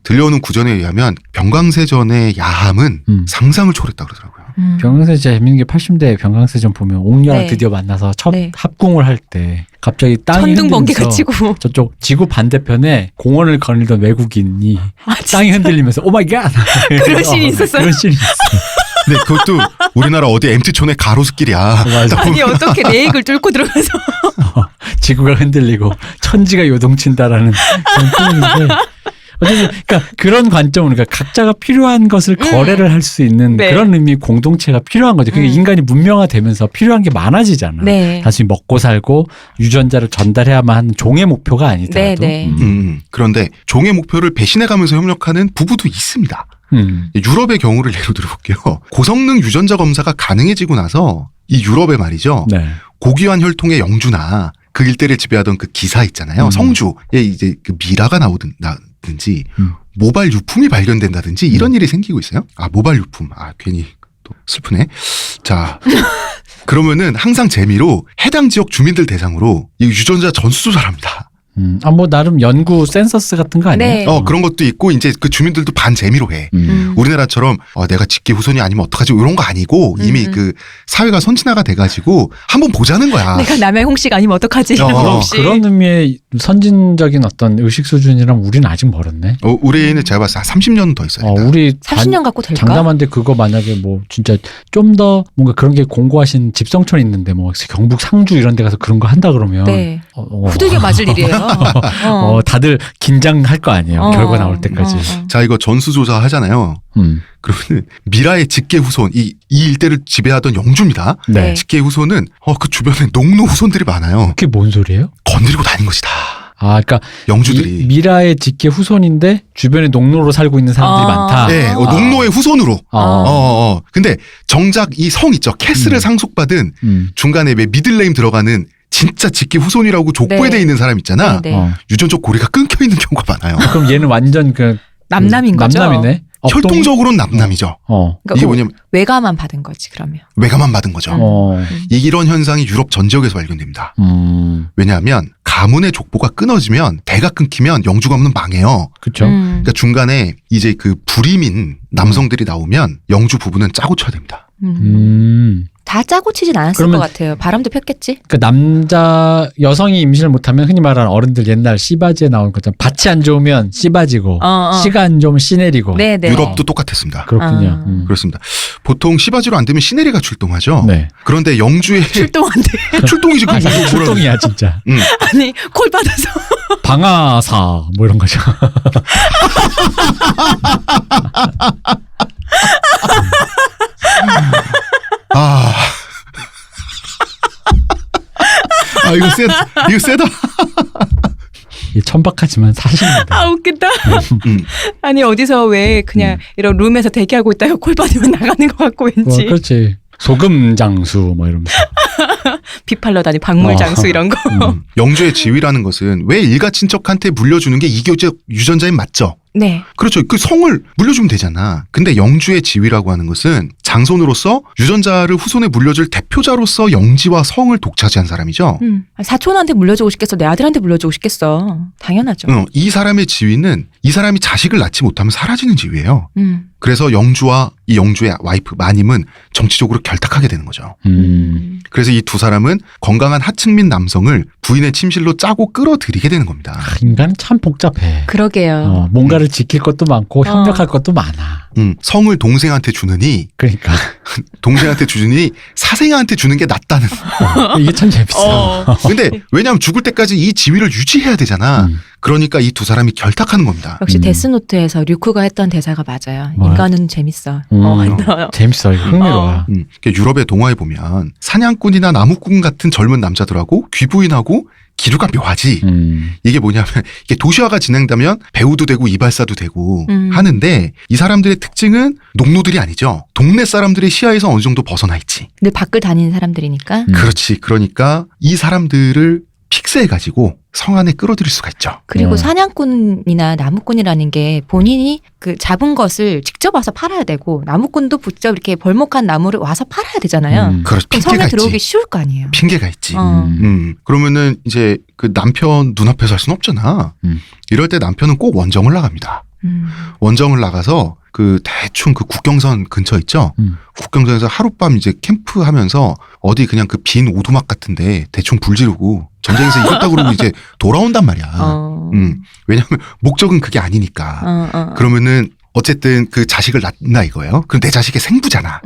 들려오는 구전에 의하면 병광세전의 야함은 상상을 초월했다 그러더라고요. 병광세 진짜 재밌는 게 80대 병광세전 보면 옥녀랑 네. 드디어 만나서 첫 네. 합궁을 할 때 갑자기 땅이 천둥번개가 흔들리면서 치고. 저쪽 지구 반대편에 공원을 거닐던 외국인이 땅이 흔들리면서 오 마이 갓 그런 씬이 있었어요? 그런 씬이 있어요. 근데 그것도 우리나라 어디 MT촌의 가로수길이야. 맞아. 아니 어떻게 내 얘기를 뚫고 들어가서. 지구가 흔들리고 천지가 요동친다라는 그런 표현인데 어쨌든 그러니까 그런 관점으로 그러니까 각자가 필요한 것을 거래를 할 수 있는 네. 그런 의미의 공동체가 필요한 거죠. 그러니까 인간이 문명화되면서 필요한 게 많아지잖아. 네. 다시 먹고 살고 유전자를 전달해야만 하는 종의 목표가 아니더라도. 네, 그런데 종의 목표를 배신해가면서 협력하는 부부도 있습니다. 유럽의 경우를 예로 들어볼게요. 고성능 유전자 검사가 가능해지고 나서 이 유럽에 말이죠. 네. 고귀한 혈통의 영주나 그 일대를 지배하던 그 기사 있잖아요. 성주에 이제 그 미라가 나오든지 모발 유품이 발견된다든지 이런 일이 생기고 있어요. 모발 유품. 괜히 또 슬프네. 자, 그러면은 항상 재미로 해당 지역 주민들 대상으로 이 유전자 전수조사를 합니다. 뭐 나름 연구 센서스 같은 거 아니에요? 네. 그런 것도 있고 이제 그 주민들도 반 재미로 해. 우리나라처럼 내가 직계 후손이 아니면 어떡하지 이런 거 아니고 이미 그 사회가 선진화가 돼가지고 한번 보자는 거야. 내가 남의 홍씨가 아니면 어떡하지? 그런 의미의 선진적인 어떤 의식 수준이랑 우리는 아직 멀었네. 우리는 제가 봤을 때 30년 더 있어야 된다. 우리 30년 갖고 될까? 장담한데 그거 만약에 뭐 진짜 좀 더 뭔가 그런 게 공고하신 집성촌 있는데 뭐 경북 상주 이런 데 가서 그런 거 한다 그러면 네. 후들겨 맞을 일이에요. 다들 긴장할 거 아니에요. 결과 나올 때까지. 자, 이거 전수조사 하잖아요. 그러면 미라의 직계 후손, 이 일대를 지배하던 영주입니다. 네. 직계 후손은 그 주변에 농노 후손들이 많아요. 그게 뭔 소리예요? 건드리고 다닌 것이다. 아, 그러니까 영주들이. 미라의 직계 후손인데 주변에 농노로 살고 있는 사람들이 많다. 네, 농노의 후손으로. 근데 정작 이 성 있죠. 캐슬을 상속받은 중간에 왜 미들네임 들어가는 진짜 직계 후손이라고 족보에 네. 돼 있는 사람 있잖아. 네, 네. 유전적 고리가 끊겨 있는 경우가 많아요. 그럼 얘는 완전 남남인 거죠. 남남이네. 혈통적으로는 남남이죠. 그러니까 이게 뭐냐면 외가만 받은 거지 그러면. 외가만 받은 거죠. 이런 현상이 유럽 전 지역에서 발견됩니다. 왜냐하면 가문의 족보가 끊어지면 대가 끊기면 영주 가문은 망해요. 그렇죠. 그러니까 중간에 이제 그 불임인 남성들이 나오면 영주 부부는 짜고 쳐야 됩니다. 다 짜고 치진 않았을 그러면- 것 같아요. 바람도 폈겠지. 그러니까 여성이 임신을 못하면 흔히 말하는 어른들 옛날 씨바지에 나온 것처럼 밭이 안 좋으면 씨바지고 씨가 안 좋으면 씨내리고. 네네. 유럽도 똑같았습니다. 그렇군요. 그렇습니다. 보통 시바지로 안 되면 시네리가 출동하죠. 네. 그런데 영주의 출동한데. 출동이지 그 뭐라 출동이야 진짜. 아니 콜 받아서. 방아사 뭐 이런 거죠. 이거 세다. 이거 세다. 이게 천박하지만 사실입니다. 웃긴다. 음. 아니 어디서 왜 그냥 이런 룸에서 대기하고 있다가 콜 받으면 나가는 것 같고 왠지. 그렇지. 소금 장수 뭐 이러면서. 비팔러 다니 박물 장수 이런 거. 영주의 지위라는 것은 왜 일가 친척한테 물려주는 게 이교적 유전자인 맞죠? 네. 그렇죠. 그 성을 물려주면 되잖아. 근데 영주의 지위라고 하는 것은 장손으로서 유전자를 후손에 물려줄 대표자로서 영지와 성을 독차지한 사람이죠. 사촌한테 물려주고 싶겠어. 내 아들한테 물려주고 싶겠어. 당연하죠. 이 사람의 지위는 이 사람이 자식을 낳지 못하면 사라지는 지위예요. 그래서 영주와 이 영주의 와이프 마님은 정치적으로 결탁하게 되는 거죠. 그래서 이 두 사람은 건강한 하층민 남성을 부인의 침실로 짜고 끌어들이게 되는 겁니다. 인간은 참 복잡해. 그러게요. 뭔가를 지킬 것도 많고 협력할 것도 많아. 성을 동생한테 주느니 그러니까 동생한테 주느니 사생아한테 주는 게 낫다는. 이게 참 재밌어. 근데 왜냐하면 죽을 때까지 이 지위를 유지해야 되잖아. 그러니까 이 두 사람이 결탁하는 겁니다. 역시 데스노트에서 류크가 했던 대사가 맞아요. 뭐야? 인간은 재밌어. 재밌어. 이거 흥미로워. 그러니까 유럽의 동화에 보면 사냥꾼이나 나무꾼 같은 젊은 남자들하고 귀부인하고 기류가 묘하지. 이게 뭐냐면 이게 도시화가 진행되면 배우도 되고 이발사도 되고 하는데 이 사람들의 특징은 농노들이 아니죠. 동네 사람들의 시야에서 어느 정도 벗어나 있지. 늘 밖을 다니는 사람들이니까. 그렇지. 그러니까 이 사람들을 픽스해가지고 성 안에 끌어들일 수가 있죠. 그리고 사냥꾼이나 나무꾼이라는 게 본인이 그 잡은 것을 직접 와서 팔아야 되고 나무꾼도 직접 이렇게 벌목한 나무를 와서 팔아야 되잖아요. 그렇죠. 그럼 핑계가 성에 들어오기 있지. 쉬울 거 아니에요. 핑계가 있지. 그러면은 이제 그 남편 눈앞에서 할 수는 없잖아. 이럴 때 남편은 꼭 원정을 나갑니다. 원정을 나가서 그 대충 그 국경선 근처 있죠. 국경선에서 하룻밤 이제 캠프하면서 어디 그냥 그 빈 오두막 같은데 대충 불 지르고 전쟁에서 이겼다 그러고 이제 돌아온단 말이야. 왜냐하면 목적은 그게 아니니까. 그러면은 어쨌든 그 자식을 낳나 이거예요. 그럼 내 자식의 생부잖아.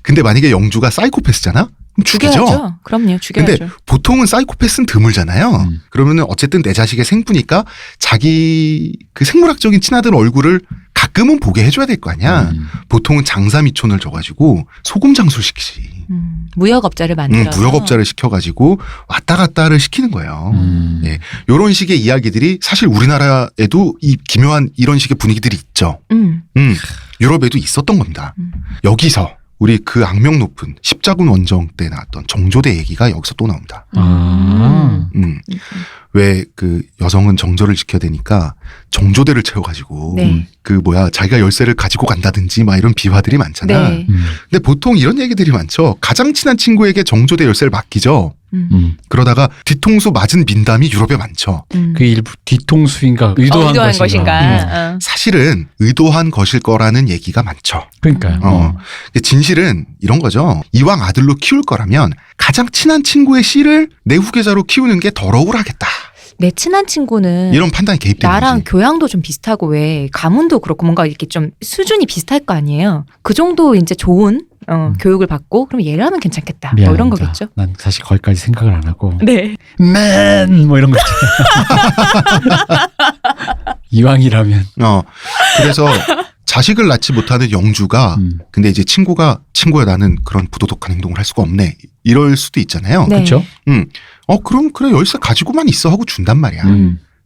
근데 만약에 영주가 사이코패스잖아. 그럼 죽이죠. 죽여야죠. 그럼요. 죽여야죠. 근데 보통은 사이코패스는 드물잖아요. 그러면은 어쨌든 내 자식의 생부니까 자기 그 생물학적인 친아들 얼굴을 가끔은 보게 해줘야 될 거 아니야. 보통은 장사미촌을 줘가지고 소금 장수를 시키지. 무역업자를 만들어서. 무역업자를 시켜가지고 왔다 갔다를 시키는 거예요. 예, 이런 식의 이야기들이 사실 우리나라에도 이 기묘한 이런 식의 분위기들이 있죠. 유럽에도 있었던 겁니다. 여기서 우리 그 악명 높은 십자군 원정 때 나왔던 정조대 얘기가 여기서 또 나옵니다. 왜 그 여성은 정조를 지켜야 되니까 정조대를 채워가지고 네. 그 자기가 열쇠를 가지고 간다든지 막 이런 비화들이 많잖아. 네. 근데 보통 이런 얘기들이 많죠. 가장 친한 친구에게 정조대 열쇠를 맡기죠. 그러다가 뒤통수 맞은 민담이 유럽에 많죠. 그 일부 뒤통수인가 의도한 것인가. 사실은 의도한 것일 거라는 얘기가 많죠. 그러니까요. 진실은 이런 거죠. 이왕 아들로 키울 거라면 가장 친한 친구의 씨를 내 후계자로 키우는 게 더 억울하겠다. 내 친한 친구는 이런 판단이 개입되는 나랑 거지. 교양도 좀 비슷하고 왜 가문도 그렇고 뭔가 이렇게 좀 수준이 비슷할 거 아니에요. 그 정도 이제 좋은 교육을 받고 그럼 얘를 하면 괜찮겠다. 뭐 미안합니다. 이런 거겠죠. 난 사실 거기까지 생각을 안 하고 네. 맨 뭐 이런 거 있잖아요. 이왕이라면 그래서 자식을 낳지 못하는 영주가 근데 이제 친구야 나는 그런 부도덕한 행동을 할 수가 없네. 이럴 수도 있잖아요. 네. 그렇죠? 그럼 그래 열쇠 가지고만 있어 하고 준단 말이야.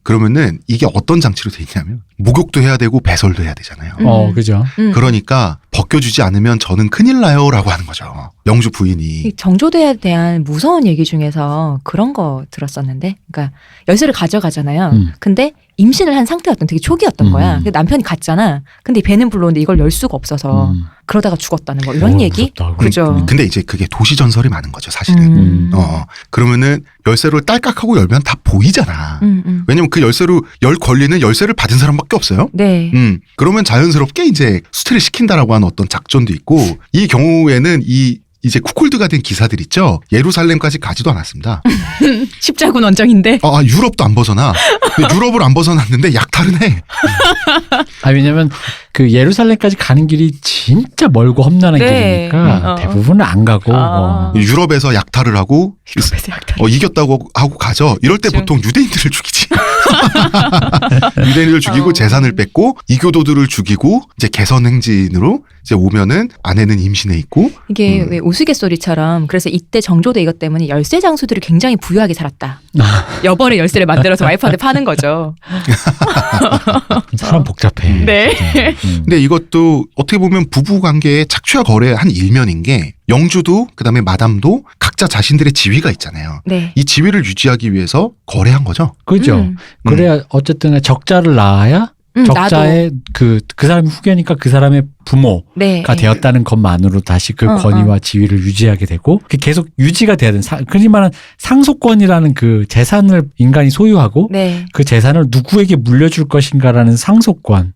그러면은 이게 어떤 장치로 돼 있냐면 목욕도 해야 되고 배설도 해야 되잖아요. 그죠. 그러니까 벗겨주지 않으면 저는 큰일 나요라고 하는 거죠. 영주 부인이. 이 정조대에 대한 무서운 얘기 중에서 그런 거 들었었는데, 그러니까 열쇠를 가져가잖아요. 근데 임신을 한 상태였던 되게 초기였던 거야. 근데 남편이 갔잖아. 근데 배는 불렀는데 이걸 열 수가 없어서 그러다가 죽었다는 거 이런 얘기. 무섭다. 그죠. 근데 이제 그게 도시 전설이 많은 거죠, 사실은. 그러면은 열쇠로 딸깍하고 열면 다 보이잖아. 왜냐면 그 열쇠로 열 권리는 열쇠를 받은 사람밖에 없어요. 네. 그러면 자연스럽게 이제 수태를 시킨다라고 하는 어떤 작전도 있고, 이 경우에는 이제 쿠콜드가 된 기사들 있죠. 예루살렘까지 가지도 않았습니다. 십자군 원정인데. 유럽도 안 벗어나. 근데 유럽을 안 벗어났는데 약탈은 해. 왜냐면 그 예루살렘까지 가는 길이 진짜 멀고 험난한 네. 길이니까 대부분은 안 가고 유럽에서 약탈을 하고 유럽에서 약탈. 이겼다고 하고 가죠. 이럴 때 그렇죠. 보통 유대인들을 죽이지. 유대인들을 죽이고 재산을 뺏고 이교도들을 죽이고 이제 개선 행진으로 이제 오면은 아내는 임신해 있고. 이게 왜 우스갯소리처럼 그래서 이때 정조대 이것 때문에 열쇠 장수들이 굉장히 부유하게 살았다. 여벌의 열쇠를 만들어서 와이프한테 파는 거죠. 사람 복잡해. 네. 근데 이것도 어떻게 보면 부부 관계의 착취와 거래의 한 일면인 게, 영주도 그다음에 마담도 각자 자신들의 지위가 있잖아요. 네. 이 지위를 유지하기 위해서 거래한 거죠. 그죠. 그래야 어쨌든 적자를 낳아야 적자의 그 사람이 후계니까 그 사람의 부모가 네. 되었다는 것만으로 다시 그 권위와 지위를 유지하게 되고, 그게 계속 유지가 돼야 되는 흔히 말하는 상속권이라는 그 재산을 인간이 소유하고 네. 그 재산을 누구에게 물려줄 것인가라는 상속권.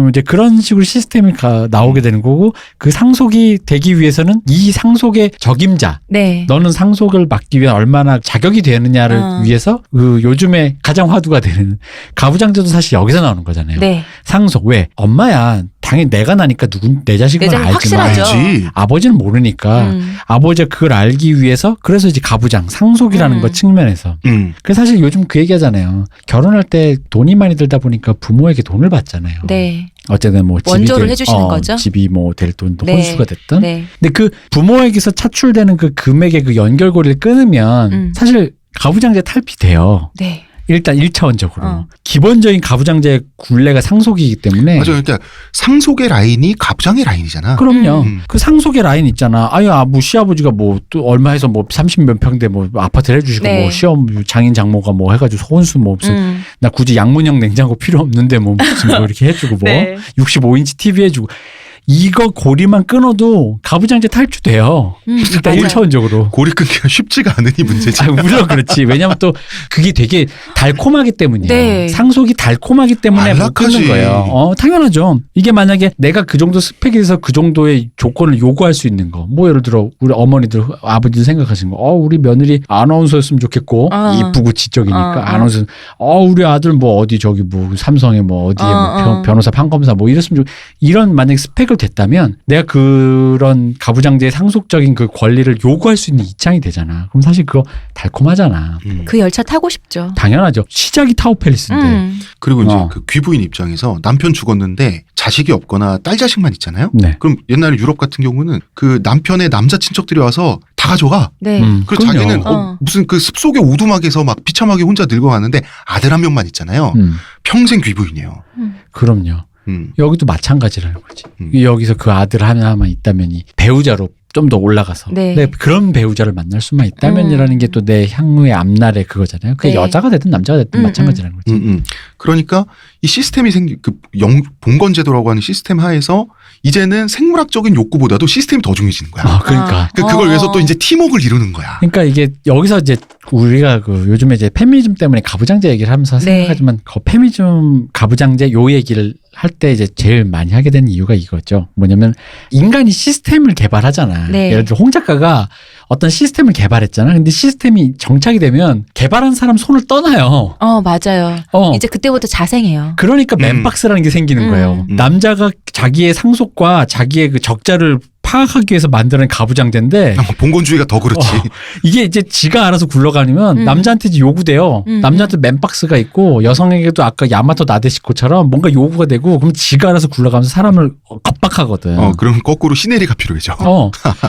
이제 그런 식으로 시스템이 나오게 되는 거고, 그 상속이 되기 위해서는 이 상속의 적임자, 네. 너는 상속을 맡기 위해 얼마나 자격이 되느냐를 위해서 그 요즘에 가장 화두가 되는 가부장제도 사실 여기서 나오는 거잖아요. 네. 상속. 왜? 엄마야 당연히 내가 나니까 내 자식은 내 자식 알지만 확실하죠. 알지. 아버지는 모르니까 아버지가 그걸 알기 위해서, 그래서 이제 가부장 상속이라는 것 측면에서. 그래서 사실 요즘 그 얘기하잖아요. 결혼할 때 돈이 많이 들다 보니까 부모에게 돈을 받잖아요. 네. 어쨌든 뭐 집이 원조를 해주시는 거죠. 집이 뭐 될 돈도 네. 혼수가 됐든. 네. 근데 그 부모에게서 차출되는 그 금액의 그 연결고리를 끊으면 사실 가부장제 탈피돼요. 네. 일단 1차원적으로. 기본적인 가부장제 굴레가 상속이기 때문에. 맞아요. 그러니까 상속의 라인이 가부장의 라인이잖아. 그럼요. 그 상속의 라인 있잖아. 뭐 시아버지가 뭐 또 얼마 해서 뭐 30몇 평대 뭐 아파트를 해주시고 네. 뭐 시험 장인 장모가 뭐 해가지고 혼수 뭐 무슨 나 굳이 양문형 냉장고 필요 없는데 뭐 무슨 뭐 이렇게 해주고 뭐 네. 65인치 TV 해주고. 이거 고리만 끊어도 가부장제 탈주돼요. 일단 맞아요. 1차원적으로. 고리 끊기가 쉽지가 않으니 문제지. 물론 그렇지. 왜냐면 또 그게 되게 달콤하기 때문이에요. 네. 상속이 달콤하기 때문에 못 안락하지. 끊는 거예요. 당연하죠. 이게 만약에 내가 그 정도 스펙에 대해서 그 정도의 조건을 요구할 수 있는 거. 뭐 예를 들어 우리 어머니들, 아버지들 생각하시는 거. 우리 며느리 아나운서였으면 좋겠고 이쁘고 지적이니까 아나운서. 우리 아들 뭐 어디 저기 뭐 삼성에 뭐 어디에 뭐 변호사 판검사 뭐 이랬으면 이런 만약에 스펙을 됐다면 내가 그런 가부장제의 상속적인 그 권리를 요구할 수 있는 입장이 되잖아. 그럼 사실 그거 달콤하잖아. 그 열차 타고 싶죠. 당연하죠. 시작이 타워팰리스인데. 그리고 이제 그 귀부인 입장에서 남편 죽었는데 자식이 없거나 딸 자식만 있잖아요. 네. 그럼 옛날에 유럽 같은 경우는 그 남편의 남자 친척들이 와서 다 가져가. 네. 그리고 그럼요. 자기는 무슨 그 습속의 오두막에서 막 비참하게 혼자 늙어가는데 아들 한 명만 있잖아요. 평생 귀부인이에요. 그럼요. 여기도 마찬가지라는 거지. 여기서 그 아들 하나만 있다면 이 배우자로 좀 더 올라가서 네. 그런 배우자를 만날 수만 있다면이라는 게 또 내 향후의 앞날의 그거잖아요. 그게 네. 여자가 되든 남자가 되든 마찬가지라는 거지. 그러니까 이 시스템이 봉건제도라고 하는 시스템 하에서 이제는 생물학적인 욕구보다도 시스템이 더 중요해지는 거야. 그러니까. 그걸 위해서 또 이제 팀워크를 이루는 거야. 그러니까 이게 여기서 이제 우리가 그 요즘에 이제 페미니즘 때문에 가부장제 얘기를 하면서 네. 생각하지만 그 페미니즘 가부장제 요 얘기를 할 때 이제 제일 많이 하게 되는 이유가 이거죠. 뭐냐면 인간이 시스템을 개발하잖아. 네. 예를 들어 홍 작가가 어떤 시스템을 개발했잖아. 근데 시스템이 정착이 되면 개발한 사람 손을 떠나요. 맞아요. 이제 그때부터 자생해요. 그러니까 맨박스라는 게 생기는 거예요. 음. 남자가 자기의 상속과 자기의 그 적자를 파악하기 위해서 만드는 가부장제인데 봉건주의가 더 그렇지. 이게 이제 지가 알아서 굴러가면 남자한테 이제 요구돼요. 남자한테 맨박스가 있고 여성에게도 아까 야마토 나데시코처럼 뭔가 요구가 되고 그럼 지가 알아서 굴러가면서 사람을 압박하거든. 그럼 거꾸로 시네리가 필요해져.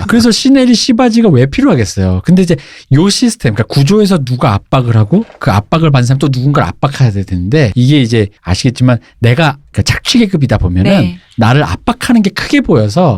그래서 시네리 시바지가 왜 필요하겠어요. 근데 이제 요 시스템, 그러니까 구조에서 누가 압박을 하고 그 압박을 받는 사람 또 누군가를 압박해야 되는데 이게 이제 아시겠지만 내가 그러니까 착취계급이다 보면은 네. 나를 압박하는 게 크게 보여서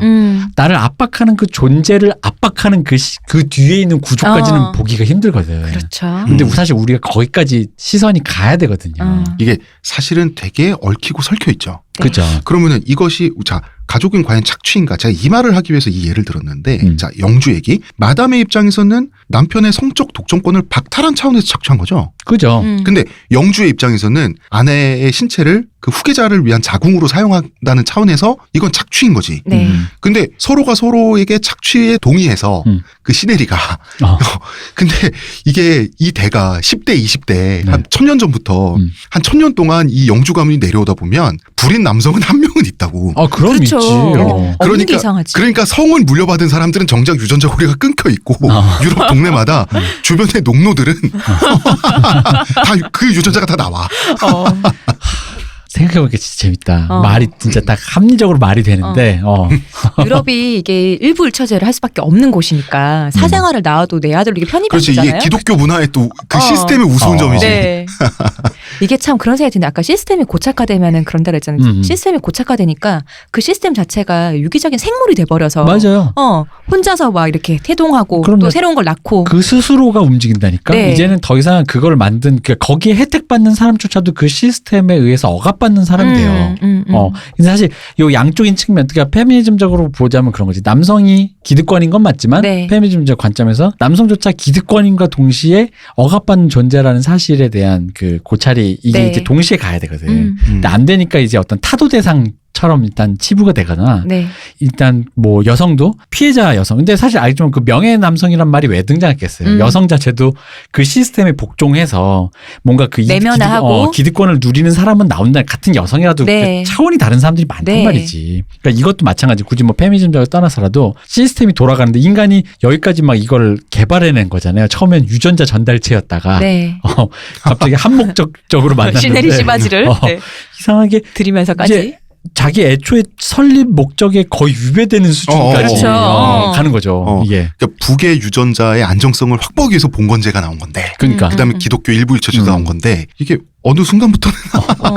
나를 압박하는 그 존재를 압박하는 그 뒤에 있는 구조까지는 보기가 힘들거든. 그렇죠. 근데 사실 우리가 거기까지 시선이 가야 되거든요. 이게 사실은 되게 얽히고 설켜 있죠. 네. 그죠. 그러면은 이것이 자 가족은 과연 착취인가? 제가 이 말을 하기 위해서 이 예를 들었는데 자 영주 얘기. 마담의 입장에서는 남편의 성적 독점권을 박탈한 차원에서 착취한 거죠. 그죠. 근데 영주의 입장에서는 아내의 신체를 그 후계자를 위한 자궁으로 사용한다는 차원에서 이건 착취인 거지. 네. 근데 서로가 서로에게 착취에 동의해서 그 시네리가 근데 이게 이 대가 10대 20대 한 1000년 전부터 한 1000년 동안 이 영주 가문이 내려오다 보면 불인 남성은 한 명은 있다고. 그럼 그렇죠. 있지. 없는 게 이상하지. 그러니까 성을 물려받은 사람들은 정작 유전자 고리가 끊겨 있고 유럽 동네마다 주변의 농노들은 다 그 유전자가 다 나와. 생각해보니까 진짜 재밌다. 말이 진짜 딱 합리적으로 말이 되는데. 유럽이 이게 일부일처제를 할 수밖에 없는 곳이니까 사생활을 낳아도 내 아들로 이게 그렇지. 편입해주잖아요. 이게 기독교 문화의 또 그 시스템의 우스운 점이지. 네. 이게 참 그런 생각이 드는데 아까 시스템이 고착화되면은 그런다 그랬잖아요. 시스템이 고착화되니까 그 시스템 자체가 유기적인 생물이 돼버려서 맞아요. 혼자서 막 이렇게 태동하고 그럼 또 새로운 걸 낳고 그 스스로가 움직인다니까. 네. 이제는 더 이상 그걸 만든 거기에 혜택받는 사람조차도 그 시스템에 의해서 억압받는 사람이 돼요. 근데 사실 요 양쪽인 측면, 그러니까 페미니즘적으로 보자면 그런 거지. 남성이 기득권인 건 맞지만 네. 페미니즘적 관점에서 남성조차 기득권인과 동시에 억압받는 존재라는 사실에 대한 그 고찰이 이게 네. 이제 동시에 가야 되거든. 근데 안 되니까 이제 어떤 타도 대상처럼 일단 치부가 되거나 네. 일단 뭐 여성도 피해자 여성. 근데 사실 알겠지만 그 명예 남성이란 말이 왜 등장했겠어요. 여성 자체도 그 시스템에 복종해서 뭔가 그 내면화하고 기득권을 누리는 사람은 나온다. 같은 여성이라도 네. 그 차원이 다른 사람들이 많단 네. 말이지. 그러니까 이것도 마찬가지. 굳이 뭐 페미니즘적으로 떠나서라도 시스템이 돌아가는데 인간이 여기까지 막 이걸 개발해낸 거잖아요. 처음엔 유전자 전달체였다가 네. 갑자기 한목적적으로 만났는데 시네리 씨바지를 네. 이상하게 들이면서까지 이제 자기 애초에 설립 목적에 거의 위배되는 수준까지 그렇죠. 가는 거죠. 이게. 그러니까 북의 유전자의 안정성을 확보하기 위해서 봉건제가 나온 건데. 그러니까 그다음에 기독교 일부일처제도 나온 건데 이게 어느 순간부터는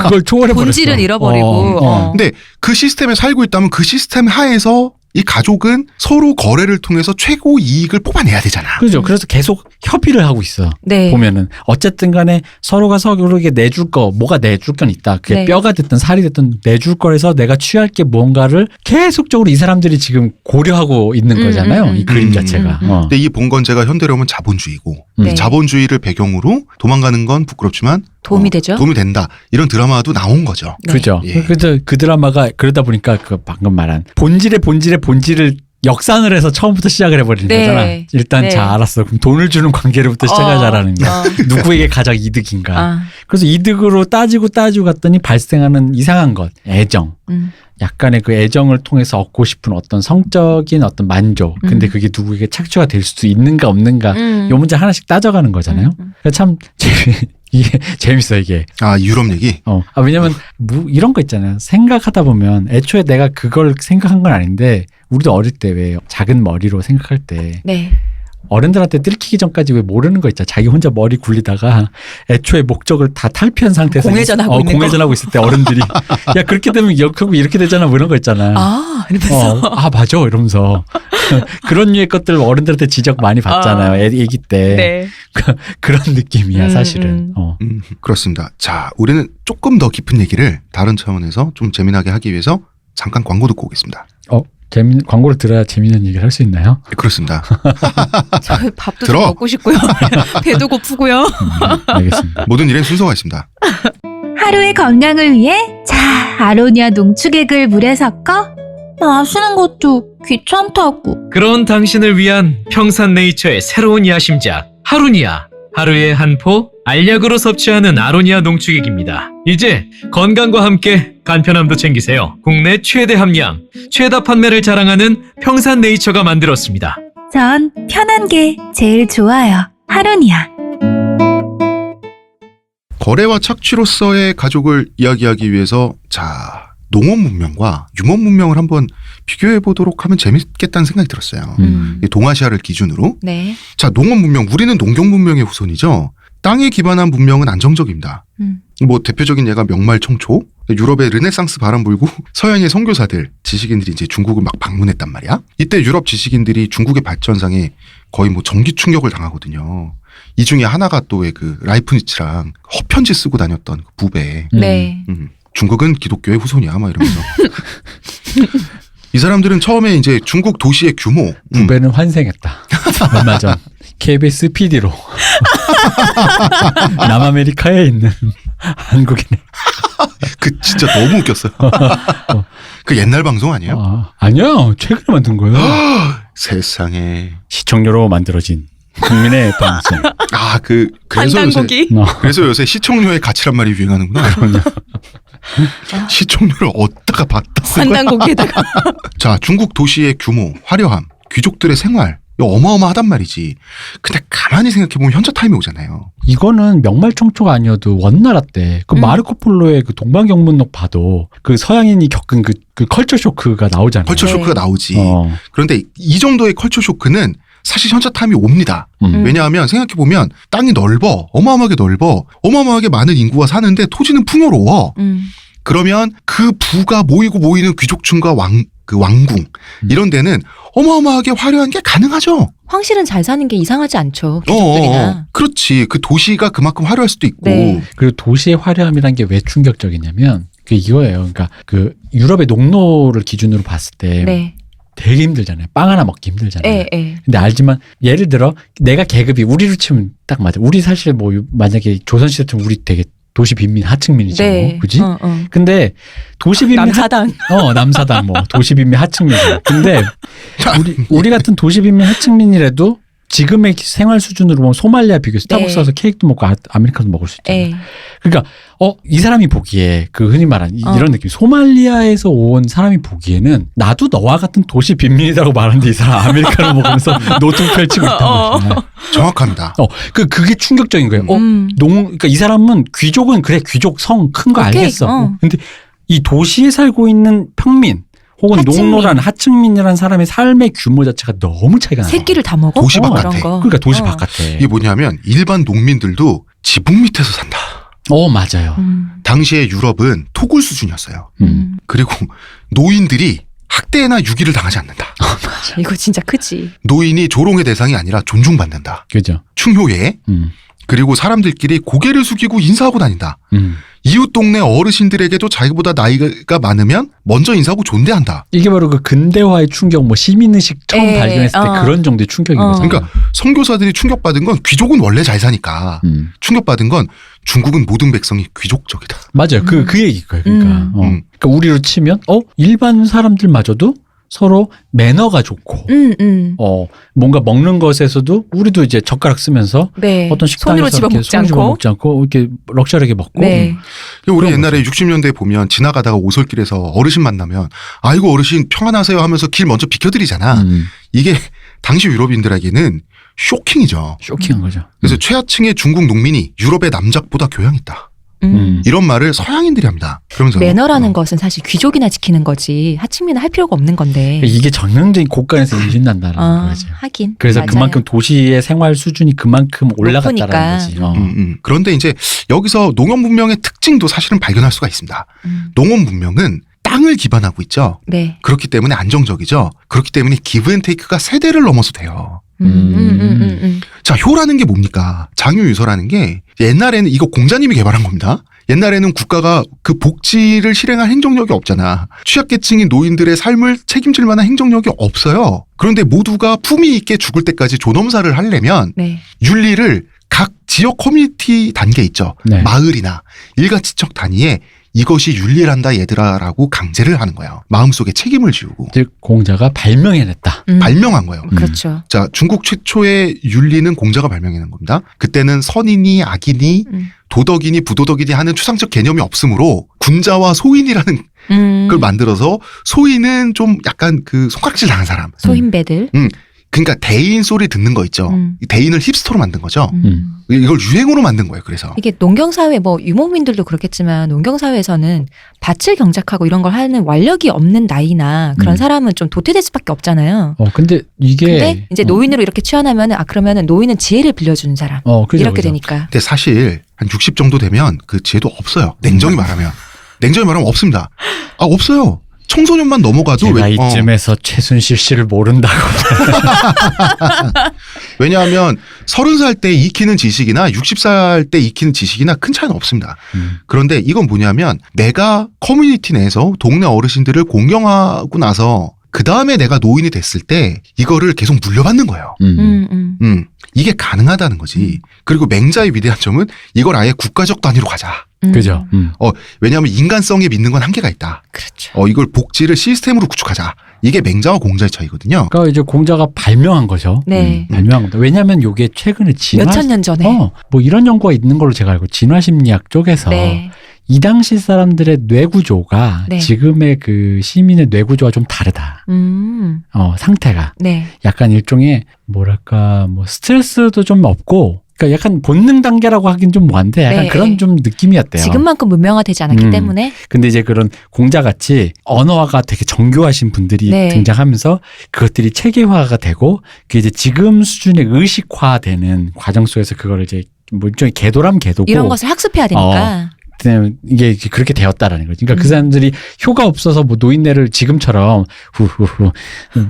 그걸 초월해 버렸어. 본질은 잃어버리고 근데 그 시스템에 살고 있다면 그 시스템 하에서 이 가족은 서로 거래를 통해서 최고 이익을 뽑아내야 되잖아. 그렇죠. 그래서 계속 협의를 하고 있어. 네. 보면은 어쨌든 간에 서로가 서로에게 내줄 거 뭐가 내줄 건 있다. 그게 네. 뼈가 됐든 살이 됐든 내줄 거에서 내가 취할 게 뭔가를 계속적으로 이 사람들이 지금 고려하고 있는 거잖아요. 이 그림 자체가. 근데 이 봉건제가 현대로 하면 자본주의고 네. 이 자본주의를 배경으로 도망가는 건 부끄럽지만 도움이 되죠. 도움이 된다. 이런 드라마도 나온 거죠. 네. 그죠. 예. 그래서 그 드라마가 그러다 보니까 그 방금 말한 본질을 역산을 해서 처음부터 시작을 해버리는 네. 거잖아. 일단 네. 자 알았어. 그럼 돈을 주는 관계로부터 시작하자라는 거야. 어. 누구에게 가장 이득인가. 아. 그래서 이득으로 따지고 갔더니 발생하는 이상한 것. 애정. 약간의 그 애정을 통해서 얻고 싶은 어떤 성적인 어떤 만족. 근데 그게 누구에게 착취가 될 수도 있는가 없는가. 요 문제 하나씩 따져가는 거잖아요. 그러니까 참 이게 재밌어 이게. 아 유럽 얘기? 왜냐면 이런 거 있잖아요. 생각하다 보면 애초에 내가 그걸 생각한 건 아닌데 우리도 어릴 때 왜 작은 머리로 생각할 때 네. 어른들한테 들키기 전까지 왜 모르는 거 있잖아. 자기 혼자 머리 굴리다가 애초에 목적을 다 탈피한 상태에서 공회전하고 있는 공회전하고 있을 때 어른들이 야 그렇게 되면 결국 이렇게 되잖아 뭐 이런 거 있잖아. 이러면서 맞아 이러면서 그런 류의 것들 어른들한테 지적 많이 받잖아요. 애기 때. 네. 그런 느낌이야 사실은. 그렇습니다. 자 우리는 조금 더 깊은 얘기를 다른 차원에서 좀 재미나게 하기 위해서 잠깐 광고 듣고 오겠습니다. 광고를 들어야 재미있는 얘기를 할 수 있나요? 그렇습니다. 저 밥도 들어. 좀 먹고 싶고요. 배도 고프고요. 알겠습니다. 모든 일엔 순서가 있습니다. 하루의 건강을 위해 자 아로니아 농축액을 물에 섞어 마시는 것도 귀찮다고. 그런 당신을 위한 평산네이처의 새로운 야심작 하루니아. 하루에 한 포 알약으로 섭취하는 아로니아 농축액입니다. 이제 건강과 함께 간편함도 챙기세요. 국내 최대 함량, 최다 판매를 자랑하는 평산네이처가 만들었습니다. 전 편한 게 제일 좋아요. 하루니아. 거래와 착취로서의 가족을 이야기하기 위해서 자 농업 문명과 유목 문명을 한번 비교해 보도록 하면 재밌겠다는 생각이 들었어요. 이 동아시아를 기준으로. 네. 자 농업 문명 우리는 농경 문명의 후손이죠. 땅에 기반한 문명은 안정적입니다. 뭐 대표적인 예가 명말청초. 유럽의 르네상스 바람 불고 서양의 선교사들, 지식인들이 이제 중국을 막 방문했단 말이야. 이때 유럽 지식인들이 중국의 발전상에 거의 뭐 전기 충격을 당하거든요. 이 중에 하나가 또 왜 그 라이프니츠랑 허편지 쓰고 다녔던 그 부배. 네. 중국은 기독교의 후손이야, 막 이러면서. 이 사람들은 처음에 이제 중국 도시의 규모. 부배는 환생했다. 얼마 전 KBS PD로 남아메리카에 있는 한국인의 그 진짜 너무 웃겼어요. 그 옛날 방송 아니에요? 아니요. 최근에 만든 거예요. 세상에. 시청료로 만들어진 국민의 방송. 그래서 요새 시청료의 가치란 말이 유행하는구나. 시청료를 얻다가 받다 쓴 거야. 산단고기에다가. 자, 중국 도시의 규모, 화려함, 귀족들의 생활 이거 어마어마하단 말이지. 근데 가만히 생각해보면 현자 타임이 오잖아요. 이거는 명말청초가 아니어도 원나라 때 그 마르코 폴로의 그 동방경문록 봐도 그 서양인이 겪은 그 컬처 쇼크가 나오잖아요. 컬처 쇼크가 네. 나오지. 어. 그런데 이 정도의 컬처 쇼크는 사실 현자 타임이 옵니다. 왜냐하면 생각해보면 땅이 넓어. 어마어마하게 넓어. 어마어마하게 많은 인구가 사는데 토지는 풍요로워. 그러면 그 부가 모이고 모이는 귀족층과 왕궁 이런 데는 어마어마하게 화려한 게 가능하죠. 황실은 잘 사는 게 이상하지 않죠. 귀족들이나. 그렇지. 그 도시가 그만큼 화려할 수도 있고. 네. 그리고 도시의 화려함이란 게 왜 충격적이냐면 그 이거예요. 그러니까 그 유럽의 농노를 기준으로 봤을 때 네. 되게 힘들잖아요. 빵 하나 먹기 힘들잖아요. 예, 예. 근데 알지만 예를 들어 내가 계급이 우리로 치면 딱 맞아. 우리 사실 뭐 만약에 조선시대 때 우리 되게 도시 빈민 하층민이잖아. 네. 그지? 근데 도시 빈민 남사당. 남사당 뭐 도시 빈민 하층민. 근데 우리 같은 도시 빈민 하층민이라도 지금의 생활 수준으로 보면 소말리아 비교 스타벅스 네. 가서 케이크도 먹고 아메리카노도 먹을 수 있잖아요. 예. 그러니까 이 사람이 보기에 그 흔히 말하는 이런 느낌. 소말리아에서 온 사람이 보기에는 나도 너와 같은 도시 빈민이라고 말하는데 이 사람 아메리카노 먹으면서 노트 펼치고 있단 말이야. 정확합니다. 그게 충격적인 거예요. 그러니까 이 사람은 귀족은 그래 귀족 성 큰 거 오케이, 알겠어. 근데 이 도시에 살고 있는 평민 혹은 하층민. 농노란 하층민이라는 사람의 삶의 규모 자체가 너무 차이가 나요. 새끼를 다 먹어? 도시 이런 바깥에. 거. 그러니까 도시 바깥에. 이게 뭐냐면 일반 농민들도 지붕 밑에서 산다. 맞아요. 당시에 유럽은 토굴 수준이었어요. 그리고 노인들이 학대나 유기를 당하지 않는다. 이거 진짜 크지. 노인이 조롱의 대상이 아니라 존중받는다. 그죠. 충효예. 그리고 사람들끼리 고개를 숙이고 인사하고 다닌다. 이웃 동네 어르신들에게도 자기보다 나이가 많으면 먼저 인사하고 존대한다. 이게 바로 그 근대화의 충격, 뭐 시민의식 처음 에, 발견했을 때 그런 정도의 충격인 거죠. 그러니까 선교사들이 충격받은 건 귀족은 원래 잘 사니까 충격받은 건 중국은 모든 백성이 귀족적이다. 맞아요. 그 얘기일 거예요. 그러니까. 그러니까 우리로 치면 일반 사람들마저도 서로 매너가 좋고 뭔가 먹는 것에서도 우리도 이제 젓가락 쓰면서 네. 어떤 식당에서 손으로 이렇게 집어먹지 손으로 않고. 먹지 않고 이렇게 럭셔리하게 먹고 네. 우리 옛날에 60년대에 보면 지나가다가 오솔길에서 어르신 만나면 아이고 어르신 평안하세요 하면서 길 먼저 비켜드리잖아. 이게 당시 유럽인들에게는 쇼킹이죠. 쇼킹한 거죠. 그래서 최하층의 중국 농민이 유럽의 남작보다 교養 있다. 이런 말을 서양인들이 합니다. 그러면서 매너라는 것은 사실 귀족이나 지키는 거지 하층민은 할 필요가 없는 건데. 이게 전형적인 고간에서 임신난다는 거죠. 하긴. 그래서 맞아요. 그만큼 도시의 생활 수준이 그만큼 올라갔다는 거지. 그런데 이제 여기서 농업 문명의 특징도 사실은 발견할 수가 있습니다. 농업 문명은 땅을 기반하고 있죠. 네. 그렇기 때문에 안정적이죠. 그렇기 때문에 기브앤테이크가 세대를 넘어서 돼요. 자, 효라는 게 뭡니까? 장유유서라는 게 옛날에는 이거 공자님이 개발한 겁니다. 옛날에는 국가가 그 복지를 실행할 행정력이 없잖아. 취약계층인 노인들의 삶을 책임질 만한 행정력이 없어요. 그런데 모두가 품위 있게 죽을 때까지 존엄사를 하려면 네. 윤리를 각 지역 커뮤니티 단계 있죠. 네. 마을이나 일가지척 단위에 이것이 윤리란다 얘들아라고 강제를 하는 거예요. 마음속에 책임을 지우고 즉 공자가 발명해냈다. 발명한 거예요. 그렇죠. 자, 중국 최초의 윤리는 공자가 발명해낸 겁니다. 그때는 선인이 악인이 도덕이니 부도덕이니 하는 추상적 개념이 없으므로 군자와 소인이라는 걸 만들어서 소인은 좀 약간 그 손가락질 당한 사람. 소인배들. 그러니까 대인 소리 듣는 거 있죠. 대인을 힙스터로 만든 거죠. 이걸 유행어로 만든 거예요. 그래서 이게 농경사회 뭐 유목민들도 그렇겠지만 농경사회에서는 밭을 경작하고 이런 걸 하는 완력이 없는 나이나 그런 사람은 좀 도태될 수밖에 없잖아요. 근데 이게 근데 이제 노인으로 이렇게 취하나면은 그러면은 노인은 지혜를 빌려주는 사람 그죠, 이렇게 그죠. 되니까. 근데 사실 한 60 정도 되면 그 지혜도 없어요. 냉정히 말하면 없습니다. 없어요. 청소년만 넘어가도 제가 이쯤에서 최순실 씨를 모른다고. 왜냐하면 30살 때 익히는 지식이나 60살 때 익히는 지식이나 큰 차이는 없습니다. 그런데 이건 뭐냐면 내가 커뮤니티 내에서 동네 어르신들을 공경하고 나서 그 다음에 내가 노인이 됐을 때 이거를 계속 물려받는 거예요. 이게 가능하다는 거지. 그리고 맹자의 위대한 점은 이걸 아예 국가적 단위로 가자. 그죠. 왜냐하면 인간성에 믿는 건 한계가 있다. 그렇죠. 이걸 복지를 시스템으로 구축하자. 이게 맹자와 공자의 차이거든요. 그러니까 이제 공자가 발명한 거죠. 네. 발명한 겁니다. 왜냐하면 이게 최근에 몇천 년 전에. 뭐 이런 연구가 있는 걸로 제가 알고 진화심리학 쪽에서 네. 이 당시 사람들의 뇌구조가 네. 지금의 그 시민의 뇌구조와 좀 다르다. 상태가. 네. 약간 일종의 뭐랄까 뭐 스트레스도 좀 없고 그러니까 약간 본능 단계라고 하긴 좀 뭐한데 약간 네. 그런 좀 느낌이었대요. 지금만큼 문명화되지 않았기 때문에. 근데 이제 그런 공자같이 언어가 되게 정교하신 분들이 네. 등장하면서 그것들이 체계화가 되고 그게 이제 지금 수준의 의식화되는 과정 속에서 그걸 이제 뭐 일종의 개도라면 개도고 이런 것을 학습해야 되니까. 이게 그렇게 되었다라는 거죠. 그러니까 그 사람들이 효가 없어서 뭐 노인네를 지금처럼 후후후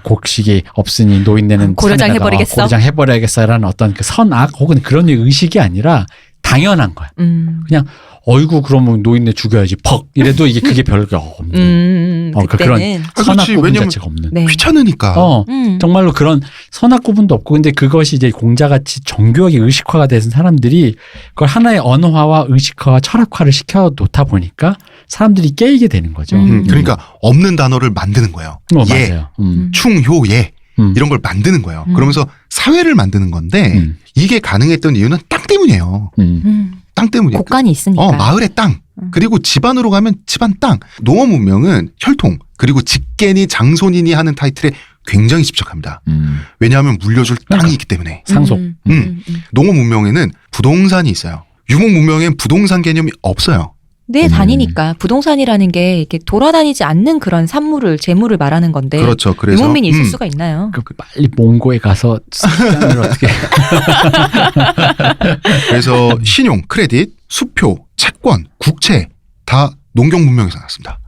곡식이 없으니 노인네는 고려장 산에다가 해버리겠어? 고려장 해버려야겠어라는 어떤 그 선악 혹은 그런 의식이 아니라 당연한 거야. 그냥 어이구 그러면 노인네 죽여야지 퍽 이래도 이게 그게 별게 없는. 그런 그때는. 선악 그렇지. 구분 왜냐면 자체가 없는. 네. 귀찮으니까. 정말로 그런 선악 구분도 없고 근데 그것이 이제 공자같이 정교하게 의식화가 된 사람들이 그걸 하나의 언어화와 의식화와 철학화를 시켜 놓다 보니까 사람들이 깨이게 되는 거죠. 그러니까 없는 단어를 만드는 거예요. 예, 맞아요. 충, 효, 예. 이런 걸 만드는 거예요. 그러면서 사회를 만드는 건데 이게 가능했던 이유는 땅 때문이에요. 땅 때문이에요. 곳간이 있으니까. 마을의 땅. 그리고 집안으로 가면 집안 땅. 농업 문명은 혈통 그리고 직계니 장손이니 하는 타이틀에 굉장히 집착합니다. 왜냐하면 물려줄 땅이 있기 때문에. 상속. 농업 문명에는 부동산이 있어요. 유목 문명엔 부동산 개념이 없어요. 네, 다니니까. 부동산이라는 게 이렇게 돌아다니지 않는 그런 산물을, 재물을 말하는 건데. 그렇죠. 그래서 유목민이 있을 수가 있나요? 빨리 몽고에 가서 땅을 어떻게. 그래서 신용, 크레딧, 수표, 채권, 국채 다 농경 문명에서 나왔습니다.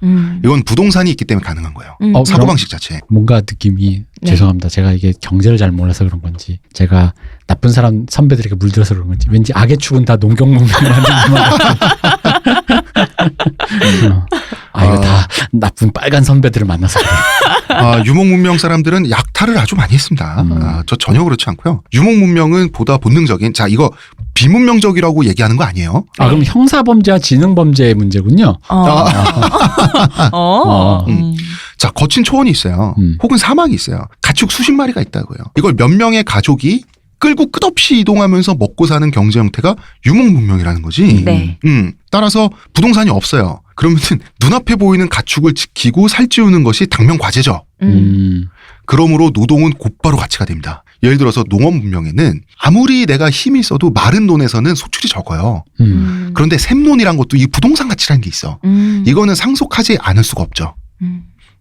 이건 부동산이 있기 때문에 가능한 거예요. 사고방식 자체. 뭔가 느낌이 네. 죄송합니다. 제가 이게 경제를 잘 몰라서 그런 건지 제가 나쁜 사람 선배들에게 물들어서 그런 건지 왠지 악의 축은 다 농경 문명 만드는 이거 다 나쁜 빨간 선배들을 만나서 그래. 유목 문명 사람들은 약탈을 아주 많이 했습니다. 저 전혀 그렇지 않고요. 유목 문명은 보다 본능적인 이거 비문명적이라고 얘기하는 거 아니에요? 그럼 형사범죄와 지능범죄의 문제군요. 자, 거친 초원이 있어요. 혹은 사막이 있어요. 가축 수십 마리가 있다고요. 이걸 몇 명의 가족이 끌고 끝없이 이동하면서 먹고 사는 경제 형태가 유목 문명이라는 거지. 네. 따라서 부동산이 없어요. 그러면 눈앞에 보이는 가축을 지키고 살찌우는 것이 당면 과제죠. 그러므로 노동은 곧바로 가치가 됩니다. 예를 들어서 농업 문명에는 아무리 내가 힘이 있어도 마른 논에서는 소출이 적어요. 그런데 샘논이란 것도 이 부동산 가치라는 게 있어. 이거는 상속하지 않을 수가 없죠.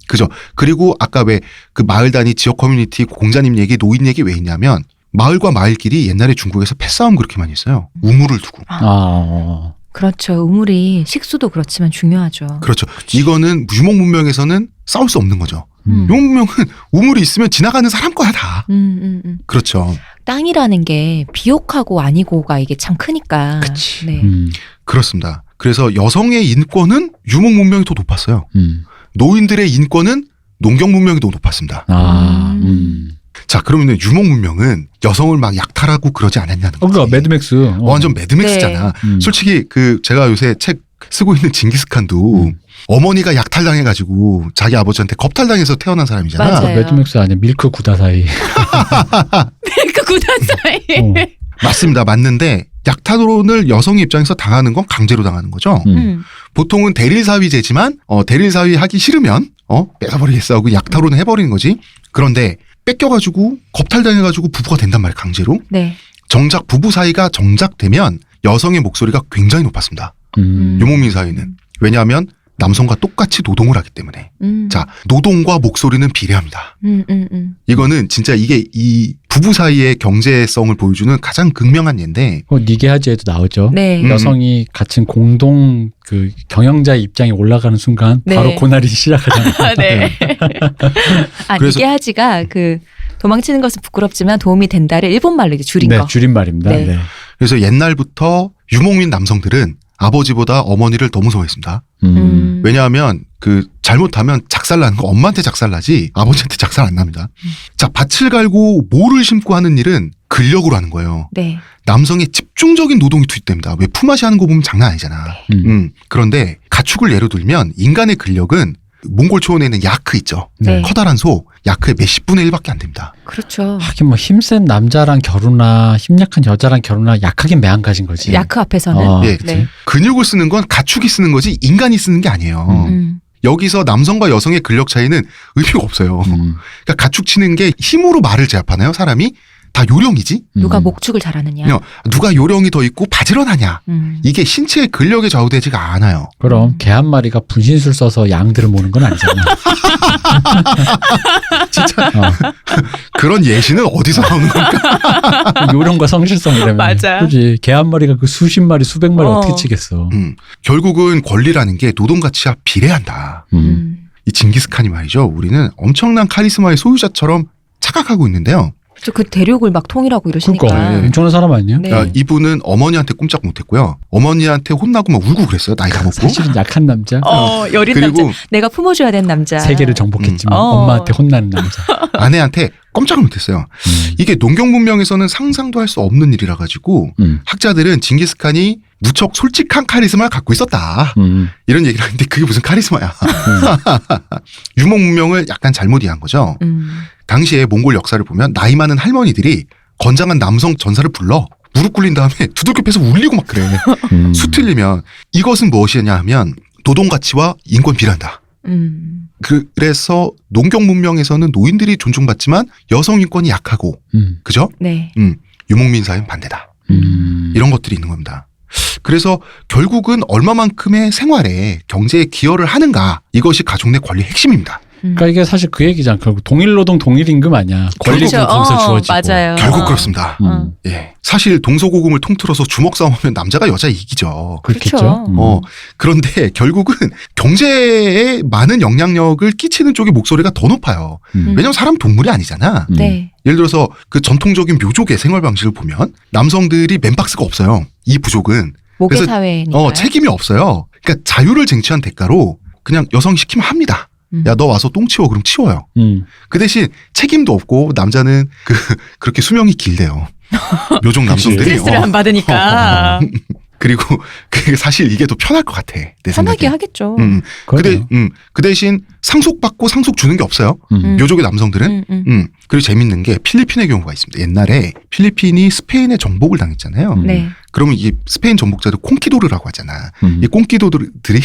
그죠? 그리고 아까 왜 그 마을 단위 지역 커뮤니티 공자님 얘기 노인 얘기 왜 있냐면 마을과 마을끼리 옛날에 중국에서 패싸움 그렇게 많이 했어요. 우물을 두고. 그렇죠. 우물이 식수도 그렇지만 중요하죠. 그렇죠. 이거는 유목 문명에서는 싸울 수 없는 거죠. 유목 문명은 우물이 있으면 지나가는 사람 거야 다. 그렇죠. 땅이라는 게 비옥하고 아니고가 이게 참 크니까. 그치. 네. 그렇습니다. 그래서 여성의 인권은 유목 문명이 더 높았어요. 노인들의 인권은 농경 문명이 더 높았습니다. 자, 그러면 유목 문명은 여성을 막 약탈하고 그러지 않았냐는 거지. 그러니까 매드맥스. 완전 매드맥스잖아. 네. 솔직히 제가 요새 책 쓰고 있는 징기스칸도 어머니가 약탈당해가지고 자기 아버지한테 겁탈당해서 태어난 사람이잖아. 맞아요. 매드맥스 아니야 밀크 구다사이. 그 구단 사이. 맞습니다. 맞는데 약탈혼을 여성의 입장에서 당하는 건 강제로 당하는 거죠. 보통은 대릴사위제지만 대릴사위 하기 싫으면 뺏어버리겠어 하고 약탈혼을 해버리는 거지. 그런데 뺏겨가지고 겁탈당해가지고 부부가 된단 말이에요. 강제로. 네. 정작 부부 사이가 정작되면 여성의 목소리가 굉장히 높았습니다. 유목민 사회는. 왜냐하면 남성과 똑같이 노동을 하기 때문에. 자, 노동과 목소리는 비례합니다. 이거는 진짜 이게 이 부부 사이의 경제성을 보여주는 가장 극명한 예인데. 니게하지에도 나오죠. 네. 여성이 같은 공동 그 경영자의 입장에 올라가는 순간 네. 바로 고날이 시작하잖아요. 네. 아, 그래서- 이게 하지가 그 도망치는 것은 부끄럽지만 도움이 된다를 일본말로 이제 줄인 네, 거. 줄임말입니다. 네. 네. 그래서 옛날부터 유목민 남성들은 아버지보다 어머니를 더 무서워했습니다. 왜냐하면 그 잘못하면 작살나는 거 엄마한테 작살나지 아버지한테 작살 안 납니다. 자, 밭을 갈고 모를 심고 하는 일은 근력으로 하는 거예요. 네. 남성의 집중적인 노동이 투입됩니다. 왜 품앗이 하는 거 보면 장난 아니잖아. 그런데 가축을 예로 들면 인간의 근력은 몽골 초원에 있는 야크 있죠. 네. 커다란 소 야크의 몇십 분의 1밖에 안 됩니다. 그렇죠. 하긴 뭐 힘센 남자랑 결혼하 힘약한 여자랑 결혼하 약하긴 매한가진 거지. 야크 앞에서는. 어. 예, 네. 근육을 쓰는 건 가축이 쓰는 거지 인간이 쓰는 게 아니에요. 여기서 남성과 여성의 근력 차이는 의미가 없어요. 그러니까 가축 치는 게 힘으로 말을 제압하나요? 사람이? 다 요령이지? 누가 목축을 잘하느냐. 그냥 누가 요령이 더 있고 바지런하냐? 이게 신체의 근력에 좌우되지가 않아요. 그럼 개 한 마리가 분신술 써서 양들을 모는 건 아니잖아. 진짜 어. 그런 예시는 어디서 나오는 걸까? 요령과 성실성이라면. 맞아. 그지. 개 한 마리가 그 수십 마리, 수백 마리 어떻게 치겠어. 결국은 권리라는 게 노동 가치와 비례한다. 이 징기스칸이 말이죠. 우리는 엄청난 카리스마의 소유자처럼 착각하고 있는데요. 그 대륙을 막 통일하고 이러시니까. 그러니까 엄청난 사람 아니야? 네. 그러니까 이분은 어머니한테 꼼짝 못했고요. 어머니한테 혼나고 막 울고 그랬어요. 나이 다 먹고. 사실은 약한 남자. 여린 그리고 남자. 내가 품어줘야 되는 남자. 세계를 정복했지만 엄마한테 혼나는 남자. 아내한테 꼼짝을 못했어요. 이게 농경 문명에서는 상상도 할 수 없는 일이라 가지고 학자들은 징기스칸이 무척 솔직한 카리스마를 갖고 있었다. 이런 얘기를 하는데 그게 무슨 카리스마야. 유목 문명을 약간 잘못 이해한 거죠. 당시에 몽골 역사를 보면 나이 많은 할머니들이 건장한 남성 전사를 불러 무릎 꿇린 다음에 두들겨 패서 울리고 막 그래. 수 틀리면 이것은 무엇이냐 하면 노동 가치와 인권 비례한다. 그래서 농경 문명에서는 노인들이 존중받지만 여성 인권이 약하고 그죠? 네. 유목민 사회는 반대다. 이런 것들이 있는 겁니다. 그래서 결국은 얼마만큼의 생활에 경제에 기여를 하는가 이것이 가족 내 권리의 핵심입니다. 그러니까 이게 사실 그 얘기잖아. 결국 동일노동 동일임금 아니야. 권리도 그렇죠. 거기서 주어지고. 맞아요. 결국 그렇습니다. 예. 사실 동서고금을 통틀어서 주먹 싸움하면 남자가 여자 이기죠. 그렇겠죠. 그렇죠. 그런데 결국은 경제에 많은 영향력을 끼치는 쪽의 목소리가 더 높아요. 왜냐면 사람 동물이 아니잖아. 네. 예를 들어서 그 전통적인 묘족의 생활 방식을 보면 남성들이 맨박스가 없어요. 이 부족은. 모계 그래서 사회니까. 책임이 없어요. 그러니까 자유를 쟁취한 대가로 그냥 여성이 시키면 합니다. 야, 너 와서 똥 치워. 그럼 치워요. 그 대신 책임도 없고 남자는 그렇게 수명이 길대요. 묘족 남성들이. 스트레스를 안 받으니까. 그리고 사실 이게 더 편할 것 같아. 내 편하게 생각에. 하겠죠. 그 대신 상속받고 상속 주는 게 없어요. 묘족의 남성들은. 그리고 재밌는 게 필리핀의 경우가 있습니다. 옛날에 필리핀이 스페인의 정복을 당했잖아요. 네. 그러면 이 스페인 정복자들 콩키도르라고 하잖아. 이 콩키도르들이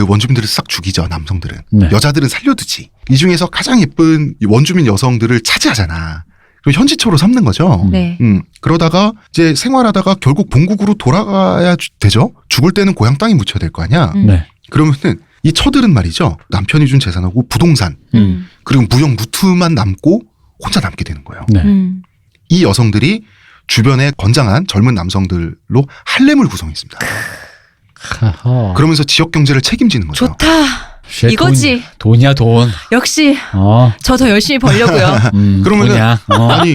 원주민들을 싹 죽이죠. 남성들은. 네. 여자들은 살려두지. 이 중에서 가장 예쁜 원주민 여성들을 차지하잖아. 그리고 현지처로 삼는 거죠. 네. 그러다가 이제 생활하다가 결국 본국으로 돌아가야 되죠. 죽을 때는 고향 땅에 묻혀야 될 거 아니야. 네. 그러면은 이 처들은 말이죠. 남편이 준 재산하고 부동산 그리고 무역 무투만 남고 혼자 남게 되는 거예요. 네. 이 여성들이 주변에 건장한 젊은 남성들로 할렘을 구성했습니다. 하하. 그러면서 지역 경제를 책임지는 거죠. 좋다. 쉐 이거지. 돈이야 돈. 역시 어. 저 더 열심히 벌려고요. 그러면은 돈이야. 아니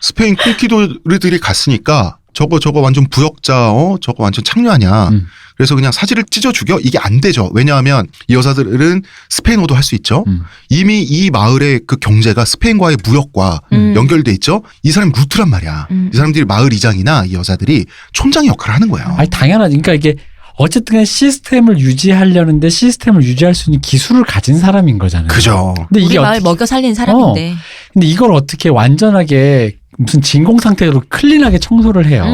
스페인 콩키도르들이 갔으니까 저거 완전 부역자 저거 완전 창녀하냐. 그래서 그냥 사지를 찢어 죽여 이게 안 되죠. 왜냐하면 이 여자들은 스페인어도 할 수 있죠. 이미 이 마을의 그 경제가 스페인과의 무역과 연결돼 있죠. 이 사람이 루트란 말이야. 이 사람들이 마을 이장이나 이 여자들이 촌장의 역할을 하는 거예요. 아니 당연하지. 그러니까 이게 어쨌든 시스템을 유지하려는데 시스템을 유지할 수 있는 기술을 가진 사람인 거잖아요. 그죠. 근데 우리 이게 마을 먹여 살리는 사람인데. 근데 이걸 어떻게 완전하게 무슨 진공 상태로 클린하게 청소를 해요.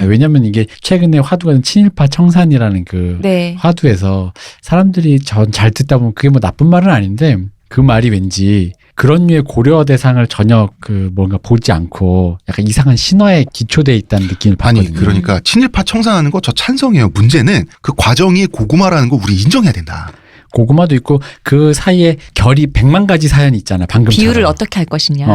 왜냐면 이게 최근에 화두가 친일파 청산이라는 그 네. 화두에서 사람들이 전 잘 듣다 보면 그게 뭐 나쁜 말은 아닌데 그 말이 왠지 그런 류의 고려 대상을 전혀 그 뭔가 보지 않고 약간 이상한 신화에 기초돼 있다는 느낌을 아니 받거든요. 그러니까 친일파 청산하는 거 저 찬성해요. 문제는 그 과정이 고구마라는 거 우리 인정해야 된다. 고구마도 있고 그 사이에 결이 100만 가지 사연이 있잖아. 방금처럼. 비율을 어떻게 할 것이냐.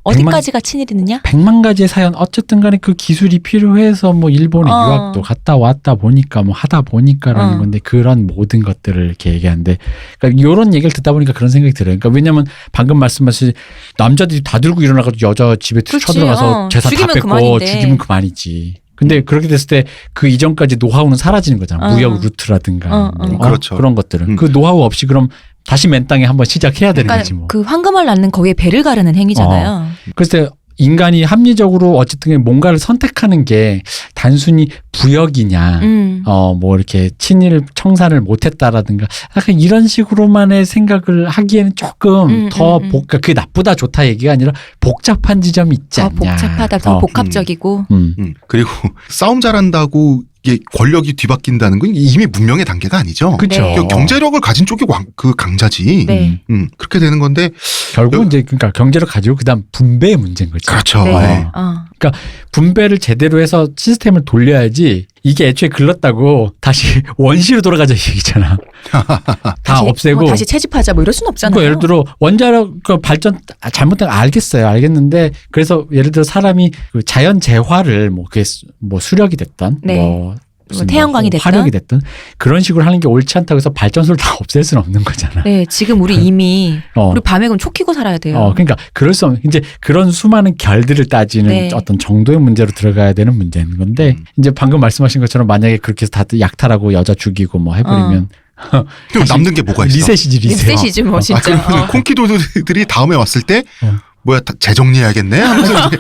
어디까지가 친일이느냐? 100만 가지의 사연 어쨌든 간에 그 기술이 필요해서 뭐 일본에 유학도 갔다 왔다 보니까 뭐 하다 보니까라는 건데 그런 모든 것들을 이렇게 얘기하는데 그러니까 이런 얘기를 듣다 보니까 그런 생각이 들어요. 그러니까 왜냐면 방금 말씀하신 남자들이 다 들고 일어나가지고 여자 집에 그렇지, 쳐들어가서 재산 다 죽이면 뺏고 그만인데. 죽이면 그만이지. 근데 그렇게 됐을 때 그 이전까지 노하우는 사라지는 거잖아. 무역 루트라든가 그렇죠. 그런 것들은 그 노하우 없이 그럼 다시 맨 땅에 한번 시작해야 되는 그러니까 거지 뭐. 그 황금알 낳는 거위에 배를 가르는 행위잖아요. 그래서 인간이 합리적으로 어쨌든 뭔가를 선택하는 게 단순히 부역이냐, 뭐 이렇게 친일 청산을 못했다라든가 약간 이런 식으로만의 생각을 하기에는 조금 더 그게 나쁘다 좋다 얘기가 아니라 복잡한 지점이 있지 더 않냐. 복잡하다, 더 복합적이고. 그리고 싸움 잘한다고 이게 권력이 뒤바뀐다는 건 이미 문명의 단계가 아니죠. 그렇죠. 네. 경제력을 가진 쪽이 그 강자지. 네. 그렇게 되는 건데 결국 이제 그러니까 경제를 가지고 그다음 분배의 문제인 거지. 그렇죠. 네. 네. 분배를 제대로 해서 시스템을 돌려야지 이게 애초에 글렀다고 다시 원시로 돌아가자 이 얘기잖아. 다 없애고 다시 채집하자 뭐 이럴 순 없잖아요. 그러니까 예를 들어 원자력 그 발전 잘못된 거 알겠는데 그래서 예를 들어 사람이 그 자연 재화를 뭐 그게 뭐 수력이 됐던 네. 뭐 무슨 태양광이 됐든 화력이 됐든 그런 식으로 하는 게 옳지 않다고 해서 발전소를 다 없앨 수는 없는 거잖아. 네, 지금 우리 이미 우리 밤에 그럼 초 키고 살아야 돼요. 그러니까 그럴 수 없는 이제 그런 수많은 결들을 따지는 네. 어떤 정도의 문제로 들어가야 되는 문제인 건데 이제 방금 말씀하신 것처럼 만약에 그렇게 해서 다들 약탈하고 여자 죽이고 뭐 해버리면 그럼 남는 게 뭐가 있어? 리셋이지 리셋. 리셋이지 뭐 진짜. 그러면 콩키도들이 다음에 왔을 때 뭐야 재정리해야겠네 하면서 이렇게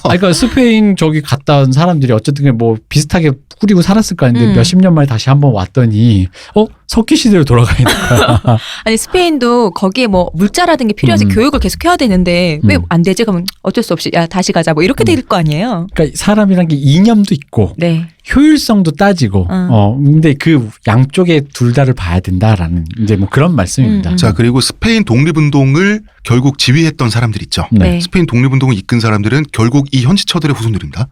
그러니까 스페인 저기 갔다 온 사람들이 어쨌든 뭐 비슷하게 꾸리고 살았을 거 아닌데 몇십 년 만에 다시 한번 왔더니 석기 시대로 돌아가 있는 거야. 아니 스페인도 거기에 뭐 물자라든가 필요해서 교육을 계속 해야 되는데 왜 안 되지? 그러면 어쩔 수 없이 야 다시 가자 뭐 이렇게 될 거 아니에요. 그러니까 사람이란 게 이념도 있고 네. 효율성도 따지고 근데 그 양쪽에 둘 다를 봐야 된다라는 이제 뭐 그런 말씀입니다. 자 그리고 스페인 독립운동을 결국 지휘했던 사람들 있죠. 네. 스페인 독립운동을 이끈 사람들은 결국 이 현지처들의 후손들입니다.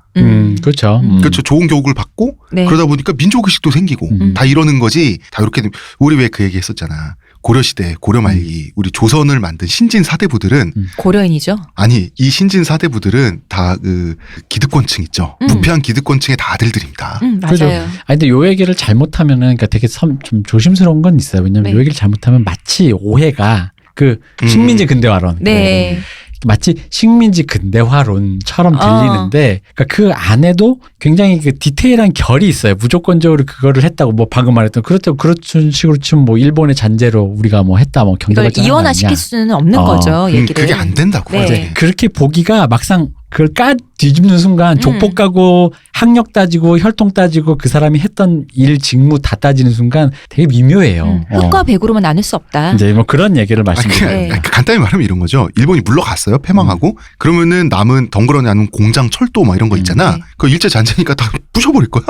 그렇죠. 그렇죠. 좋은 교육을 받고 네. 그러다 보니까 민족의식도 생기고 다 이러는 거지. 다 이렇게 우리 왜 그 얘기 했었잖아. 고려시대 고려 말기 우리 조선을 만든 신진 사대부들은 고려인이죠. 아니 이 신진 사대부들은 다 그 기득권층 있죠. 부패한 기득권층의 다 아들들입니다. 그렇죠. 맞아요. 근데 요 얘기를 잘못하면은 그러니까 되게 좀 조심스러운 건 있어요. 왜냐면 네. 요 얘기를 잘못하면 마치 오해가 그 식민지 근대화론. 네. 마치 식민지 근대화론처럼 들리는데 그러니까 그 안에도 굉장히 그 디테일한 결이 있어요. 무조건적으로 그거를 했다고 뭐 방금 말했던 그렇죠. 그런 식으로 치면 뭐 일본의 잔재로 우리가 뭐 했다 뭐 경제 이걸 발전한 거 이원화시킬 아니냐. 수는 없는 거죠. 얘기를. 그게 안 된다고. 네. 이제. 그렇게 보기가 막상 그걸 뒤집는 순간 족보 까고 학력 따지고 혈통 따지고 그 사람이 했던 일 직무 다 따지는 순간 되게 미묘해요. 흑과 백으로만 나눌 수 없다. 이제 뭐 그런 얘기를 말씀드려요. 네. 간단히 말하면 이런 거죠. 일본이 물러갔어요. 패망하고. 그러면은 남은 덩그러니 않은 공장, 철도 막 이런 거 있잖아. 네. 그거 일제 잔재니까 다 부셔버릴 거야?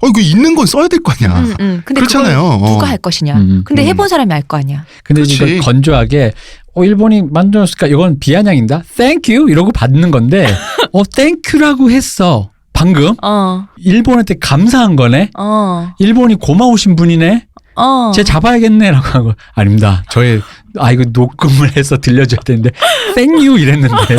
이거 있는 건 써야 될 거 아니야. 근데 그렇잖아요. 그걸 누가 할 것이냐. 근데 해본 사람이 알 거 아니야. 근데 그렇지. 이걸 건조하게 일본이 만들었으니까 이건 비아냥인다. 땡큐 이러고 받는 건데 땡큐라고 했어. 방금 일본한테 감사한 거네. 일본이 고마우신 분이네. 쟤 잡아야겠네라고 하고 아닙니다. 저의 이거 녹음을 해서 들려줘야 되는데 땡유 이랬는데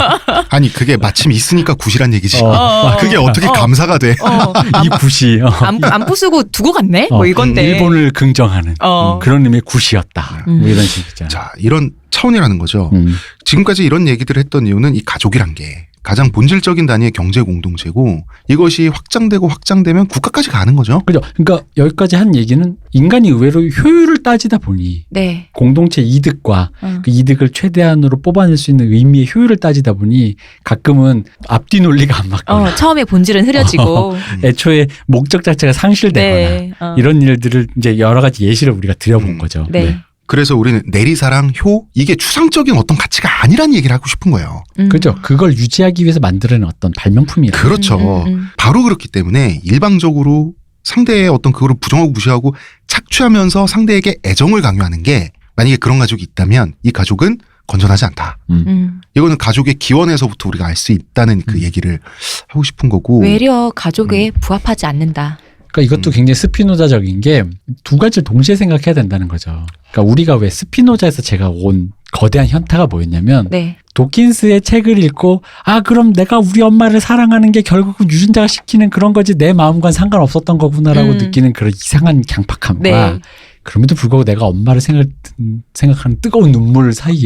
아니 그게 마침 있으니까 굿이란 얘기지. 어. 그게 어떻게 감사가 돼? 이 굿이 안 부수고 두고 갔네? 뭐 이건데. 일본을 긍정하는 그런 의미의 굿이었다. 뭐 이런 식이잖아. 자 이런 차원이라는 거죠. 지금까지 이런 얘기들을 했던 이유는 이 가족이란 게 가장 본질적인 단위의 경제 공동체고 이것이 확장되면 국가까지 가는 거죠. 그죠. 그러니까 여기까지 한 얘기는 인간이 의외로 효율을 따지다 보니 네. 공동체 이득과 그 이득을 최대한으로 뽑아낼 수 있는 의미의 효율을 따지다 보니 가끔은 앞뒤 논리가 안 맞거나 처음에 본질은 흐려지고. 애초에 목적 자체가 상실되거나 네. 이런 일들을 이제 여러 가지 예시를 우리가 드려본 거죠. 네. 그래서 우리는 내리사랑, 효 이게 추상적인 어떤 가치가 아니란 얘기를 하고 싶은 거예요. 그죠. 그걸 유지하기 위해서 만들어낸 어떤 발명품이라. 그렇죠. 바로 그렇기 때문에 일방적으로 상대의 어떤 그거를 부정하고 무시하고 착취하면서 상대에게 애정을 강요하는 게 만약에 그런 가족이 있다면 이 가족은 건전하지 않다. 이거는 가족의 기원에서부터 우리가 알 수 있다는 그 얘기를 하고 싶은 거고. 외려 가족에 부합하지 않는다. 그러니까 이것도 굉장히 스피노자적인 게 두 가지를 동시에 생각해야 된다는 거죠. 그러니까 우리가 왜 스피노자에서 제가 온 거대한 현타가 뭐였냐면 네. 도킨스의 책을 읽고 그럼 내가 우리 엄마를 사랑하는 게 결국은 유전자가 시키는 그런 거지 내 마음과는 상관없었던 거구나라고 느끼는 그런 이상한 강팍함과 네. 그럼에도 불구하고 내가 엄마를 생각하는 뜨거운 눈물 사이에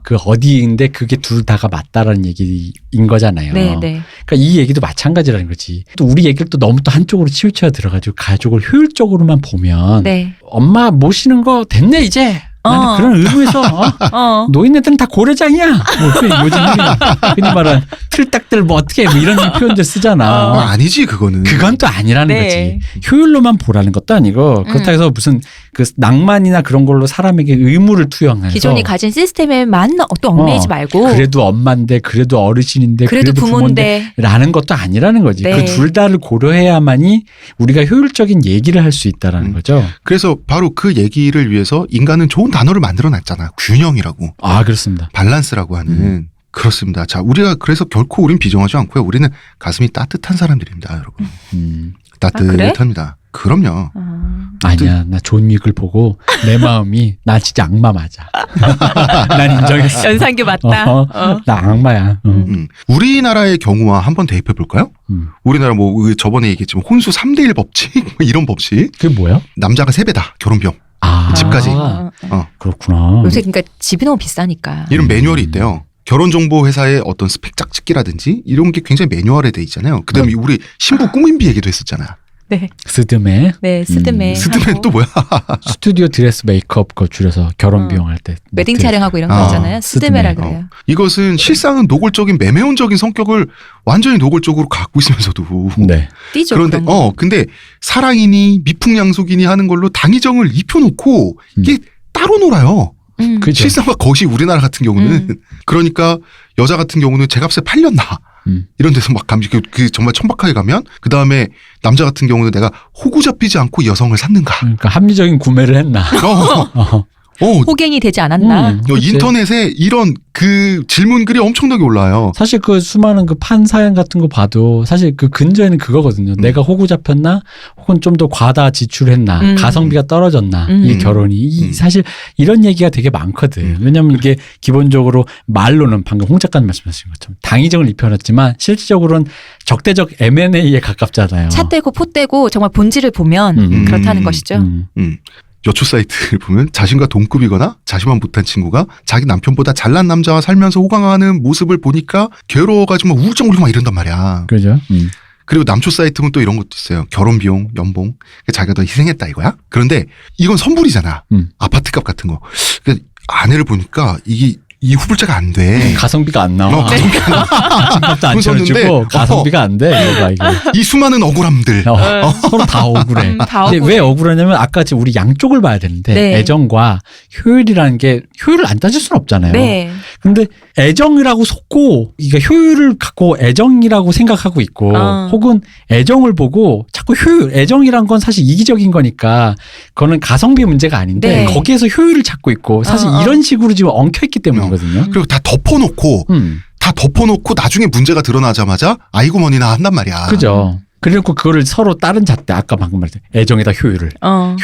그 어디인데 그게 둘 다가 맞다라는 얘기인 거잖아요. 네, 네. 그러니까 이 얘기도 마찬가지라는 거지. 또 우리 얘기를 또 너무 또 한쪽으로 치우쳐 들어가지고 가족을 효율적으로만 보면 네. 엄마 모시는 거 됐네 이제. 나는 그런 의무에서 노인네들은 다 고래장이야. 요즘 흔히 말하는 틀딱들 뭐 어떻게 뭐 이런 표현들 쓰잖아. 아니지 그거는. 그건 또 아니라는 네. 거지. 효율로만 보라는 것도 아니고 그렇다고 해서 무슨 그 낭만이나 그런 걸로 사람에게 의무를 투영해서 기존이 가진 시스템에만 또 얽매이지 말고. 그래도 엄마인데 그래도 어르신인데 그래도 부모인데 라는 것도 아니라는 거지. 네. 그 둘 다를 고려해야만이 우리가 효율적인 얘기를 할 수 있다라는 거죠. 그래서 바로 그 얘기를 위해서 인간은 좋은 단어를 만들어놨잖아요. 균형이라고. 그렇습니다. 밸런스라고 하는. 그렇습니다. 자, 우리가 그래서 결코 우린 비정하지 않고요. 우리는 가슴이 따뜻한 사람들입니다, 여러분. 따뜻합니다. 그럼요. 아니야. 나 존 윅을 보고 내 마음이 나 진짜 악마 맞아. 난 인정했어. 연상교 맞다. 나 악마야. 우리나라의 경우와 한번 대입해 볼까요? 우리나라 뭐 저번에 얘기했지만 혼수 3대1 법칙 뭐 이런 법칙. 그게 뭐야? 남자가 3배다. 결혼 비용. 집까지. 그렇구나. 요새 그러니까 집이 너무 비싸니까. 이런 매뉴얼이 있대요. 결혼정보회사의 어떤 스펙 짝짓기라든지 이런 게 굉장히 매뉴얼에 돼 있잖아요. 그 다음에 우리 신부 꾸민비 얘기도 했었잖아요. 네. 스드메. 네, 스드메. 스드메 또 뭐야? 스튜디오 드레스 메이크업 거 줄여서 결혼 비용 할 때. 웨딩 촬영하고 이런 거 있잖아요. 스드메라 그래요. 이것은 실상은 노골적인 매매혼적인 성격을 완전히 노골적으로 갖고 있으면서도. 네. 띠죠. 그런데 근데 사랑이니 미풍양속이니 하는 걸로 당의정을 입혀놓고 이게 따로 놀아요. 그죠. 실상과 것이 우리나라 같은 경우는 그러니까 여자 같은 경우는 제값에 팔렸나 이런 데서 막 그 정말 천박하게 가면 그 다음에 남자 같은 경우는 내가 호구 잡히지 않고 여성을 샀는가. 그러니까 합리적인 구매를 했나. 호갱이 되지 않았나. 인터넷에 이런 그 질문글이 엄청나게 올라와요. 사실 그 수많은 그 판 사연 같은 거 봐도 사실 그 근저에는 그거거든요. 내가 호구 잡혔나 혹은 좀 더 과다 지출했나 가성비가 떨어졌나 이 결혼이 사실 이런 얘기가 되게 많거든. 왜냐하면 이게 기본적으로 말로는 방금 홍 작가님 말씀하신 것처럼 당의정을 입혀놨지만 실질적으로는 적대적 M&A에 가깝잖아요. 차 떼고 포 떼고 정말 본질을 보면 그렇다는 것이죠. 여초 사이트를 보면 자신과 동급이거나 자신만 못한 친구가 자기 남편보다 잘난 남자와 살면서 호강하는 모습을 보니까 괴로워가지고 막 우울증 걸리고 막 이런단 말이야. 그죠. 그리고 남초 사이트는 또 이런 것도 있어요. 결혼 비용, 연봉. 자기가 더 희생했다 이거야. 그런데 이건 선불이잖아. 아파트값 같은 거. 그러니까 아내를 보니까 이 후불자가 안 돼. 가성비가 안 나와. 가성비가 안 나와. 집값도 안 쳐주고 가성비가 안 돼. 이거. 이 수많은 억울함들. 서로 다 억울해. 다 근데 억울해. 왜 억울하냐면 아까 지금 우리 양쪽을 봐야 되는데 네. 애정과 효율이라는 게 효율을 안 따질 수는 없잖아요. 네. 근데 애정이라고 속고 그러니까 효율을 갖고 애정이라고 생각하고 있고 혹은 애정을 보고 자꾸 효율 애정이란 건 사실 이기적인 거니까 그거는 가성비 문제가 아닌데 네. 거기에서 효율을 찾고 있고 사실 이런 식으로 지금 엉켜있기 때문이거든요. 그리고 다 덮어놓고 나중에 문제가 드러나자마자 아이고 머니나 한단 말이야. 그죠. 그래놓고 그거를 서로 다른 잣대 아까 방금 말했던 애정에다 효율을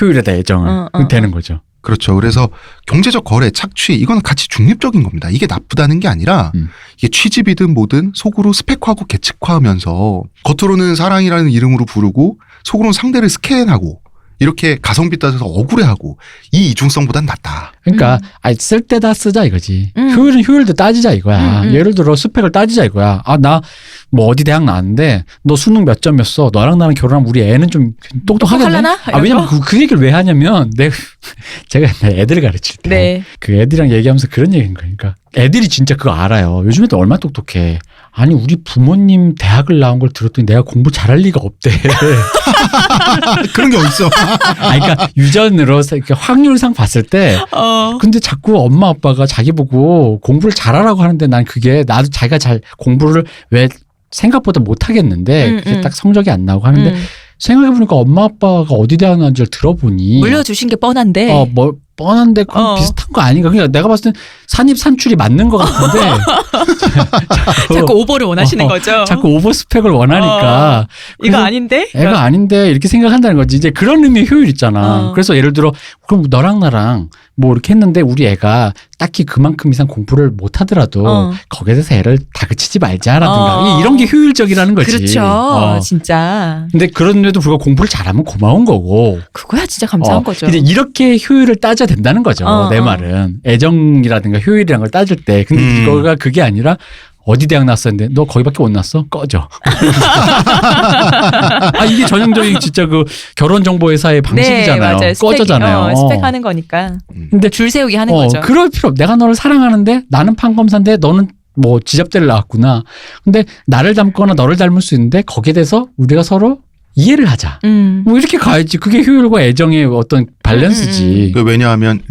효율에다 애정을 되는 거죠. 그렇죠. 그래서 경제적 거래, 착취 이건 가치 중립적인 겁니다. 이게 나쁘다는 게 아니라 이게 취집이든 뭐든 속으로 스펙화하고 계측화하면서 겉으로는 사랑이라는 이름으로 부르고 속으로는 상대를 스캔하고 이렇게 가성비 따져서 억울해하고 이 이중성보단 낫다. 그러니까 쓸 때다 쓰자 이거지. 음. 효율은 효율도 따지자 이거야. 음. 예를 들어 스펙을 따지자 이거야. 아, 나 뭐 어디 대학 나왔는데 너 수능 몇 점이었어. 너랑 나랑 결혼하면 우리 애는 좀 똑똑하겠네. 똑똑하려나? 아, 왜냐면 그 얘기를 왜 하냐면 제가 애들을 가르칠 때 네. 그 애들이랑 얘기하면서 그런 얘기인 거니까 애들이 진짜 그거 알아요. 요즘 애들 얼마나 똑똑해. 아니 우리 부모님 대학을 나온 걸 들었더니 내가 공부 잘할 리가 없대. 그런 게 어딨어. 아, 그러니까 유전으로 이렇게 확률상 봤을 때 근데 자꾸 엄마 아빠가 자기 보고 공부를 잘하라고 하는데 난 그게 나도 자기가 잘 공부를 왜 생각보다 못하겠는데 그게 딱 성적이 안 나오고 하는데 생각해보니까 엄마 아빠가 어디 대학 나온지를 들어보니 물려주신 게 뻔한데. 뭐 뻔한데 그건 비슷한 거 아닌가. 그러니까 내가 봤을 땐 산입산출이 맞는 것 같은데 자꾸 오버를 원하시는 거죠. 자꾸 오버 스펙을 원하니까 이거 아닌데? 애가 아닌데 이렇게 생각한다는 거지. 이제 그런 의미의 효율 있잖아. 그래서 예를 들어 그럼 너랑 나랑 뭐 이렇게 했는데 우리 애가 딱히 그만큼 이상 공부를 못 하더라도 거기에 대해서 애를 다그치지 말자라든가 이런 게 효율적이라는 거지. 그렇죠. 진짜. 근데 그런데도 불구하고 공부를 잘하면 고마운 거고. 그거야 진짜 감사한 거죠. 이제 이렇게 효율을 따져야 된다는 거죠. 내 말은. 애정이라든가 효율이라는 걸 따질 때. 근데 이거가 그게 아니라 어디 대학 나왔었는데 너 거기밖에 못 나왔어? 꺼져. 아, 이게 전형적인 진짜 그 결혼정보회사의 방식이잖아요. 네, 맞아요. 꺼져잖아요. 스펙하는 거니까. 근데 줄 세우기 하는 거죠. 그럴 필요 없. 내가 너를 사랑하는데 나는 판검사인데 너는 뭐 지잡대를 나왔구나. 근데 나를 닮거나 너를 닮을 수 있는데 거기에 대해서 우리가 서로 이해를 하자. 뭐 이렇게 가야지. 그게 효율과 애정의 어떤 밸런스지. 왜냐하면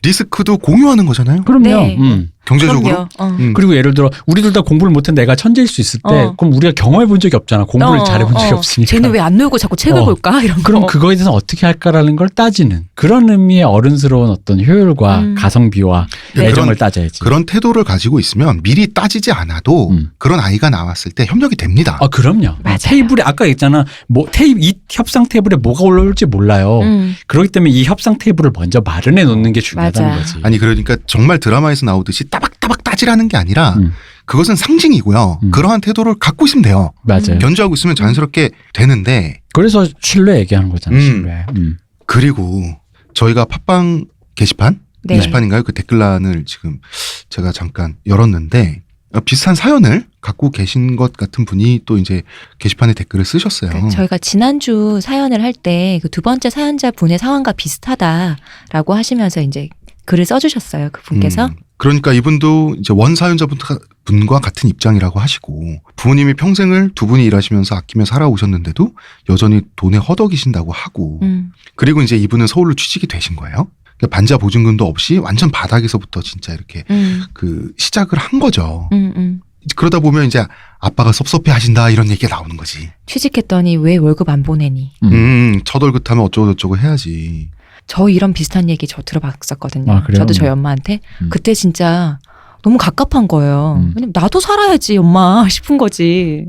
리스크도 공유하는 거잖아요. 그럼요. 네. 경제적으로. 그리고 예를 들어 우리 둘 다 공부를 못한 내가 천재일 수 있을 때 그럼 우리가 경험해 본 적이 없잖아. 공부를 잘해 본 적이 없으니까. 쟤는 왜 안 놀고 자꾸 책을 볼까? 이런 거. 그럼 그거에 대해서 어떻게 할까라는 걸 따지는 그런 의미의 어른스러운 어떤 효율과 가성비와 애정을 따져야지. 그런 태도를 가지고 있으면 미리 따지지 않아도 그런 아이가 나왔을 때 협력이 됩니다. 아, 그럼요. 맞아요. 테이블에 아까 얘기했잖아. 이 협상 테이블에 뭐가 올라올지 몰라요. 그렇기 때문에 이 협상 테이블을 먼저 마련해 놓는 게 중요하다는 맞아. 거지. 아니 그러니까 정말 드라마에서 나오듯이 따박따박 따지라는 게 아니라 그것은 상징이고요. 그러한 태도를 갖고 있으면 돼요. 맞아요. 견주하고 있으면 자연스럽게 되는데. 그래서 신뢰 얘기하는 거잖아. 신뢰. 그리고 저희가 팟빵 게시판? 네. 게시판인가요? 그 댓글란을 지금 제가 잠깐 열었는데 비슷한 사연을 갖고 계신 것 같은 분이 또 이제 게시판에 댓글을 쓰셨어요. 저희가 지난주 사연을 할 때 그 두 번째 사연자 분의 상황과 비슷하다라고 하시면서 이제 글을 써주셨어요. 그 분께서. 그러니까 이분도 이제 원 사연자분과 같은 입장이라고 하시고 부모님이 평생을 두 분이 일하시면서 아끼며 살아오셨는데도 여전히 돈에 허덕이신다고 하고 그리고 이제 이분은 서울로 취직이 되신 거예요. 그러니까 반자 보증금도 없이 완전 바닥에서부터 진짜 이렇게 그 시작을 한 거죠. 그러다 보면 이제 아빠가 섭섭해 하신다 이런 얘기가 나오는 거지. 취직했더니 왜 월급 안 보내니? 첫 월급하면 어쩌고 저쩌고 해야지. 저 이런 비슷한 얘기 저 들어봤었거든요. 아, 그래요? 저도 저희 엄마한테. 그때 진짜 너무 갑갑한 거예요. 왜냐면 나도 살아야지 엄마 싶은 거지.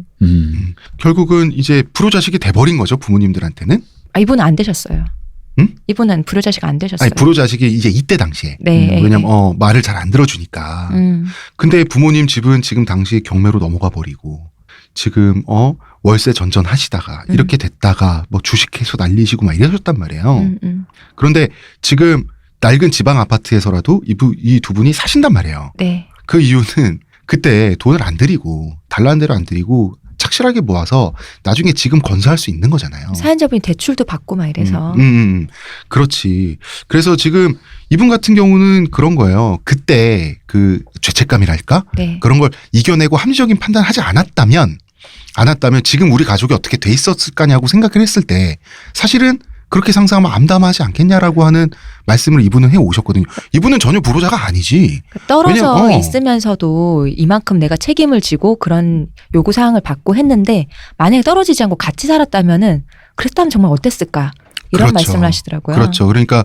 결국은 이제 불효자식이 돼버린 거죠, 부모님들한테는. 아, 이분은 안 되셨어요. 응? 이분은 불효자식 안 되셨어요. 아니, 불효자식이 이제 이때 당시에. 네. 왜냐면 말을 잘 안 들어주니까. 근데 부모님 집은 지금 당시 경매로 넘어가 버리고 지금 월세 전전하시다가 이렇게 됐다가 뭐 주식해서 날리시고 막 이러셨단 말이에요. 그런데 지금 낡은 지방 아파트에서라도 이 두 분이 사신단 말이에요. 네. 그 이유는 그때 돈을 안 들이고 달라는 대로 안 들이고 착실하게 모아서 나중에 지금 건설할 수 있는 거잖아요. 사연자분이 대출도 받고 막 이래서. 그렇지. 그래서 지금 이분 같은 경우는 그런 거예요. 그때 그 죄책감이랄까? 네. 그런 걸 이겨내고 합리적인 판단을 하지 않았다면 지금 우리 가족이 어떻게 돼 있었을까냐고 생각을 했을 때 사실은 그렇게 상상하면 암담하지 않겠냐라고 하는 말씀을 이분은 해 오셨거든요. 이분은 전혀 불효자가 아니지. 떨어져 왜냐면, 있으면서도 이만큼 내가 책임을 지고 그런 요구사항을 받고 했는데 만약에 떨어지지 않고 같이 살았다면은 그랬다면 정말 어땠을까? 이런 그렇죠. 말씀을 하시더라고요. 그렇죠. 그러니까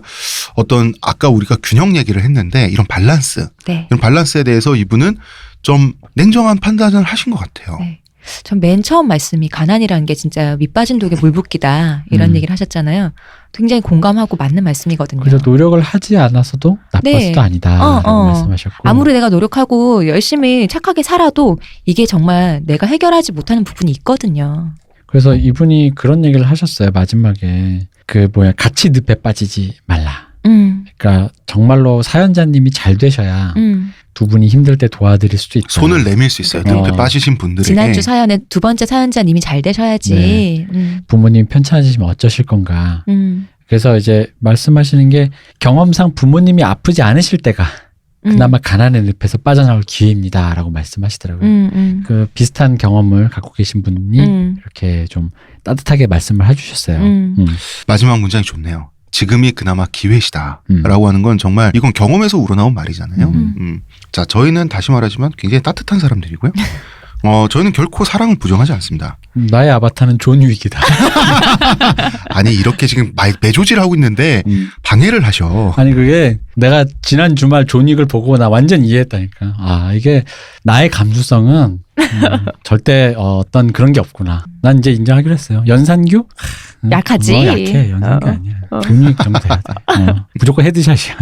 어떤 아까 우리가 균형 얘기를 했는데 이런 밸런스. 네. 이런 밸런스에 대해서 이분은 좀 냉정한 판단을 하신 것 같아요. 네. 전 맨 처음 말씀이 가난이라는 게 진짜 밑빠진 독에 물 붓기다 이런 얘기를 하셨잖아요. 굉장히 공감하고 맞는 말씀이거든요. 그래서 노력을 하지 않았어도 나빴어도 네. 아니다라고 말씀하셨고 아무리 내가 노력하고 열심히 착하게 살아도 이게 정말 내가 해결하지 못하는 부분이 있거든요. 그래서 이분이 그런 얘기를 하셨어요. 마지막에 같이 늪에 빠지지 말라. 음. 그러니까 정말로 사연자님이 잘 되셔야 두 분이 힘들 때 도와드릴 수도 있다. 손을 내밀 수 있어요. 늪에 빠지신 분들에게. 지난주 사연에 두 번째 사연자님이 잘 되셔야지. 네. 부모님 편찮으시면 어쩌실 건가. 그래서 이제 말씀하시는 게 경험상 부모님이 아프지 않으실 때가 그나마 가난의 늪에서 빠져나올 기회입니다라고 말씀하시더라고요. 그 비슷한 경험을 갖고 계신 분이 이렇게 좀 따뜻하게 말씀을 해주셨어요. 마지막 문장이 좋네요. 지금이 그나마 기회시다라고 하는 건 정말 이건 경험에서 우러나온 말이잖아요. 자, 저희는 다시 말하지만 굉장히 따뜻한 사람들이고요. 저희는 결코 사랑을 부정하지 않습니다. 나의 아바타는 존 윅이다. 아니 이렇게 지금 매조질 하고 있는데 방해를 하셔. 아니 그게 내가 지난 주말 존 윅을 보고 나 완전 이해했다니까. 아 이게 나의 감수성은 절대 어떤 그런 게 없구나. 난 이제 인정하기로 했어요. 연산규? 약하지. 약해. 연산규 아니야. 존 윅 정도 돼야 돼. 무조건 헤드샷이야.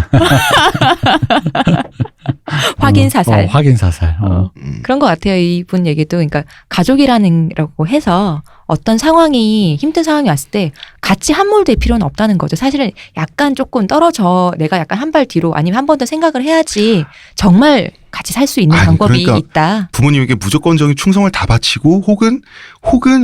확인 사살. 확인 사살. 그런 것 같아요. 이분 얘기도. 그러니까 가족이라고 해서 어떤 상황이 힘든 상황이 왔을 때 같이 함몰될 필요는 없다는 거죠. 사실은 약간 조금 떨어져 내가 약간 한 발 뒤로 아니면 한 번 더 생각을 해야지 정말 같이 살 수 있는 방법이 그러니까 있다. 부모님에게 무조건적인 충성을 다 바치고 혹은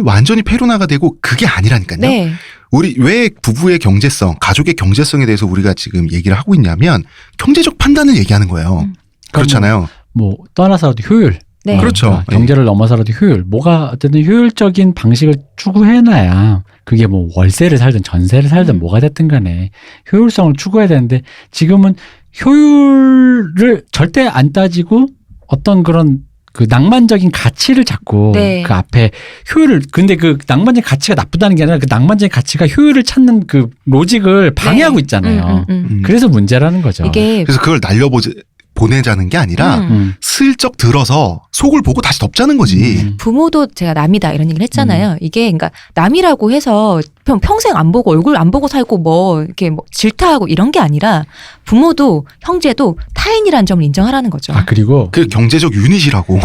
완전히 페루나가 되고 그게 아니라니까요. 네. 우리 왜 부부의 경제성, 가족의 경제성에 대해서 우리가 지금 얘기를 하고 있냐면 경제적 판단을 얘기하는 거예요. 그렇잖아요. 뭐 떠나서라도 효율. 네. 그렇죠. 그러니까 경제를 넘어서라도 효율. 뭐가 어쨌든 효율적인 방식을 추구해놔야 그게 뭐 월세를 살든 전세를 살든 뭐가 됐든 간에 효율성을 추구해야 되는데 지금은 효율을 절대 안 따지고 어떤 그런 그 낭만적인 가치를 잡고 네. 그 앞에 효율을 근데 그 낭만적인 가치가 나쁘다는 게 아니라 그 낭만적인 가치가 효율을 찾는 그 로직을 방해하고 네. 있잖아요. 그래서 문제라는 거죠. 이게 그래서 그걸 보내자는 게 아니라 슬쩍 들어서 속을 보고 다시 덮자는 거지. 부모도 제가 남이다 이런 얘기를 했잖아요. 이게 그러니까 남이라고 해서 평생 안 보고 얼굴 안 보고 살고 뭐 이렇게 뭐 질타하고 이런 게 아니라 부모도 형제도 타인이라는 점을 인정하라는 거죠. 아 그리고 그 경제적 유닛이라고.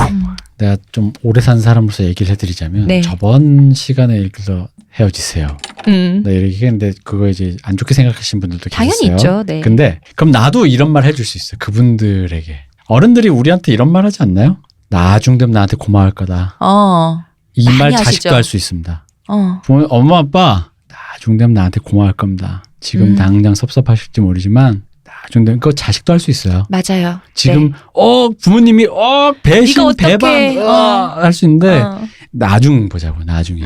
내가 좀 오래 산 사람으로서 얘기를 해드리자면 네. 저번 시간에 얘기해서 헤어지세요. 네, 이렇게 했는데 그거 이제 안 좋게 생각하시는 분들도 당연히 계세요. 있죠. 네. 근데 그럼 나도 이런 말 해줄 수 있어요. 그분들에게. 어른들이 우리한테 이런 말 하지 않나요? 나중 되면 나한테 고마울 거다. 이 말 많이 자식도 하시죠. 할 수 있습니다. 엄마 아빠 나중 되면 나한테 고마울 겁니다. 지금 당장 섭섭하실지 모르지만 나중 되면 그거 자식도 할 수 있어요. 맞아요. 지금 네. 부모님이 배신 이거 어떡해. 배반 할 수 있는데 나중 보자고 나중에.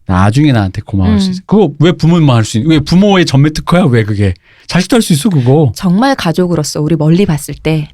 나중에 나한테 고마울 수 있어. 그거 왜 부모만 할 수 있는? 왜 부모의 전매 특허야? 왜 그게? 자식도 할 수 있어 그거. 정말 가족으로서 우리 멀리 봤을 때.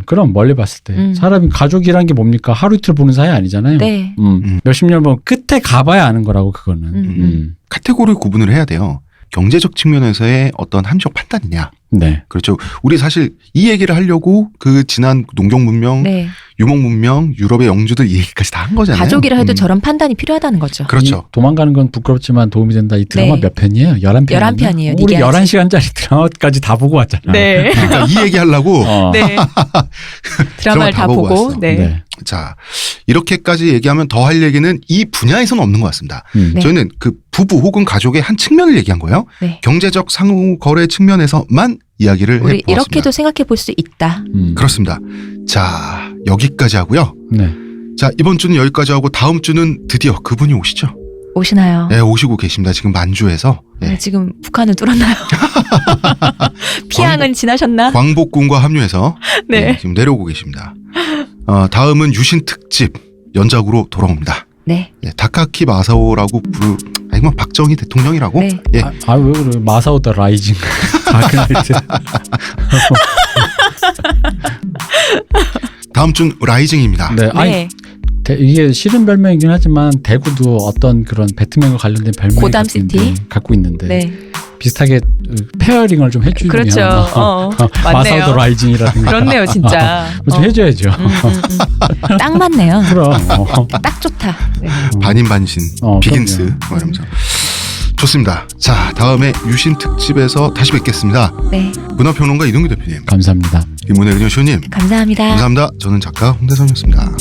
그럼 멀리 봤을 때 사람이 가족이란 게 뭡니까? 하루 이틀 보는 사이 아니잖아요. 네. 몇십 년 보면 끝에 가봐야 아는 거라고 그거는. 카테고리 구분을 해야 돼요. 경제적 측면에서의 어떤 합리적 판단이냐. 네. 그렇죠. 우리 사실 이 얘기를 하려고 그 지난 농경 문명, 네. 유목 문명, 유럽의 영주들 이 얘기까지 다 한 거잖아요. 가족이라 해도 저런 판단이 필요하다는 거죠. 그렇죠. 도망가는 건 부끄럽지만 도움이 된다. 이 드라마 네. 몇 편이에요? 11편. 11편이에요. 우리 니게 11시간짜리 드라마까지 다 보고 왔잖아. 네. 그러니까 이 얘기 하려고 네. 드라마를 다 보고 보고. 왔어. 네. 자, 이렇게까지 얘기하면 더 할 얘기는 이 분야에서는 없는 것 같습니다. 네. 저희는 그 부부 혹은 가족의 한 측면을 얘기한 거예요. 네. 경제적 상호 거래 측면에서만 이야기를 우리 해보았습니다. 이렇게도 생각해 볼 수 있다. 그렇습니다. 자, 여기까지 하고요. 네. 자, 이번 주는 여기까지 하고 다음 주는 드디어 그분이 오시죠. 오시나요? 네, 오시고 계십니다. 지금 만주에서. 네. 지금 북한을 뚫었나요? 피항은 지나셨나? 광복군과 합류해서 네. 지금 내려오고 계십니다. 다음은 유신 특집 연작으로 돌아옵니다. 네. 예, 다카키 마사오라고 아니 뭐 박정희 대통령이라고. 네. 예. 왜 그래? 마사오 더 라이징. 다크나이트. 다음 주는 라이징입니다. 네. 아니 네. 이게 싫은 별명이긴 하지만 대구도 어떤 그런 배트맨과 관련된 별명을 고담시티? 갖고 있는데 네. 비슷하게 페어링을 좀 해주면 그렇죠. 맞네요. 마사오 더 라이징이라든가 그렇네요, 진짜. 좀 해줘야죠. 딱 맞네요. 그럼 딱 좋다. 네. 반인반신 비긴스 그럼요. 뭐 이러면서 좋습니다. 자, 다음에 유신 특집에서 다시 뵙겠습니다. 네. 문화평론가 이동규 대표님, 감사합니다. 김문혜 의견쇼님 감사합니다. 감사합니다. 저는 작가 홍대선이었습니다.